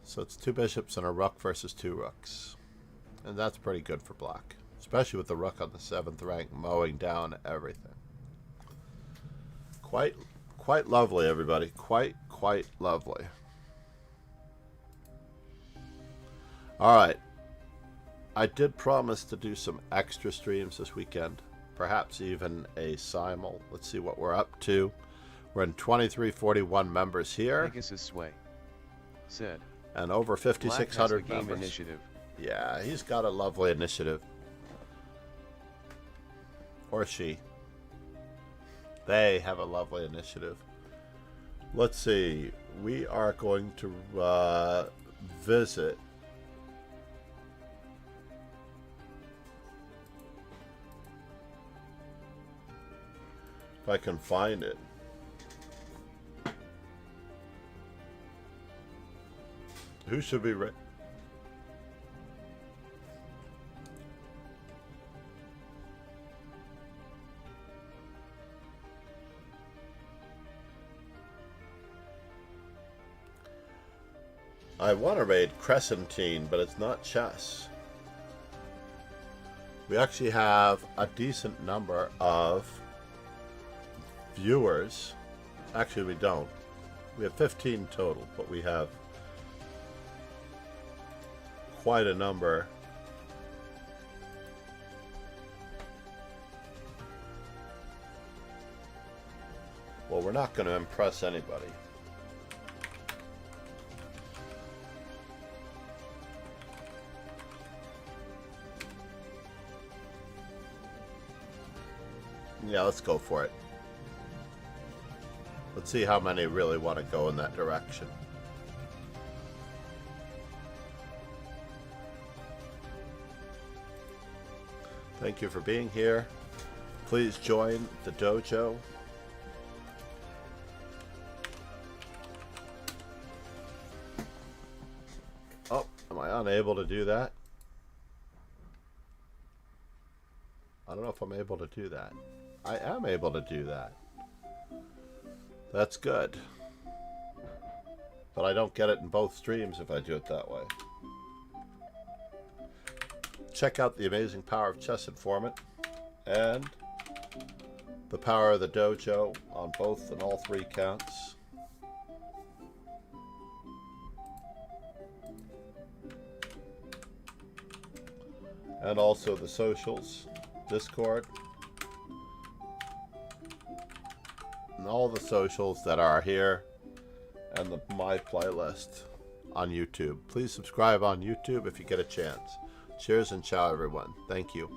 So it's two bishops and a rook versus two rooks. And that's pretty good for black. Especially with the rook on the 7th rank mowing down everything. Quite lovely, everybody. Quite lovely. Alright. I did promise to do some extra streams this weekend. Perhaps even a simul. Let's see what we're up to. We're in 2341 members here. Pegasus Sway said, And over 5,600 game members. initiative. Yeah, he's got a lovely initiative. Or she. They have a lovely initiative. Let's see. We are going to visit. If I can find it. Who should be ready? I want to raid Crescentine, but it's not chess. We actually have a decent number of viewers. Actually, we don't. We have 15 total, but we have quite a number. Well, we're not going to impress anybody. Yeah, let's go for it. Let's see how many really want to go in that direction. Thank you for being here. Please join the dojo. Oh, am I unable to do that? I don't know if I'm able to do that. I am able to do that. That's good. But I don't get it in both streams if I do it that way. Check out the amazing power of Chess Informant and the power of the dojo on both and all 3 counts. And also the socials, Discord, and all the socials that are here, and my playlist on YouTube. Please subscribe on YouTube if you get a chance. Cheers and ciao, everyone. Thank you.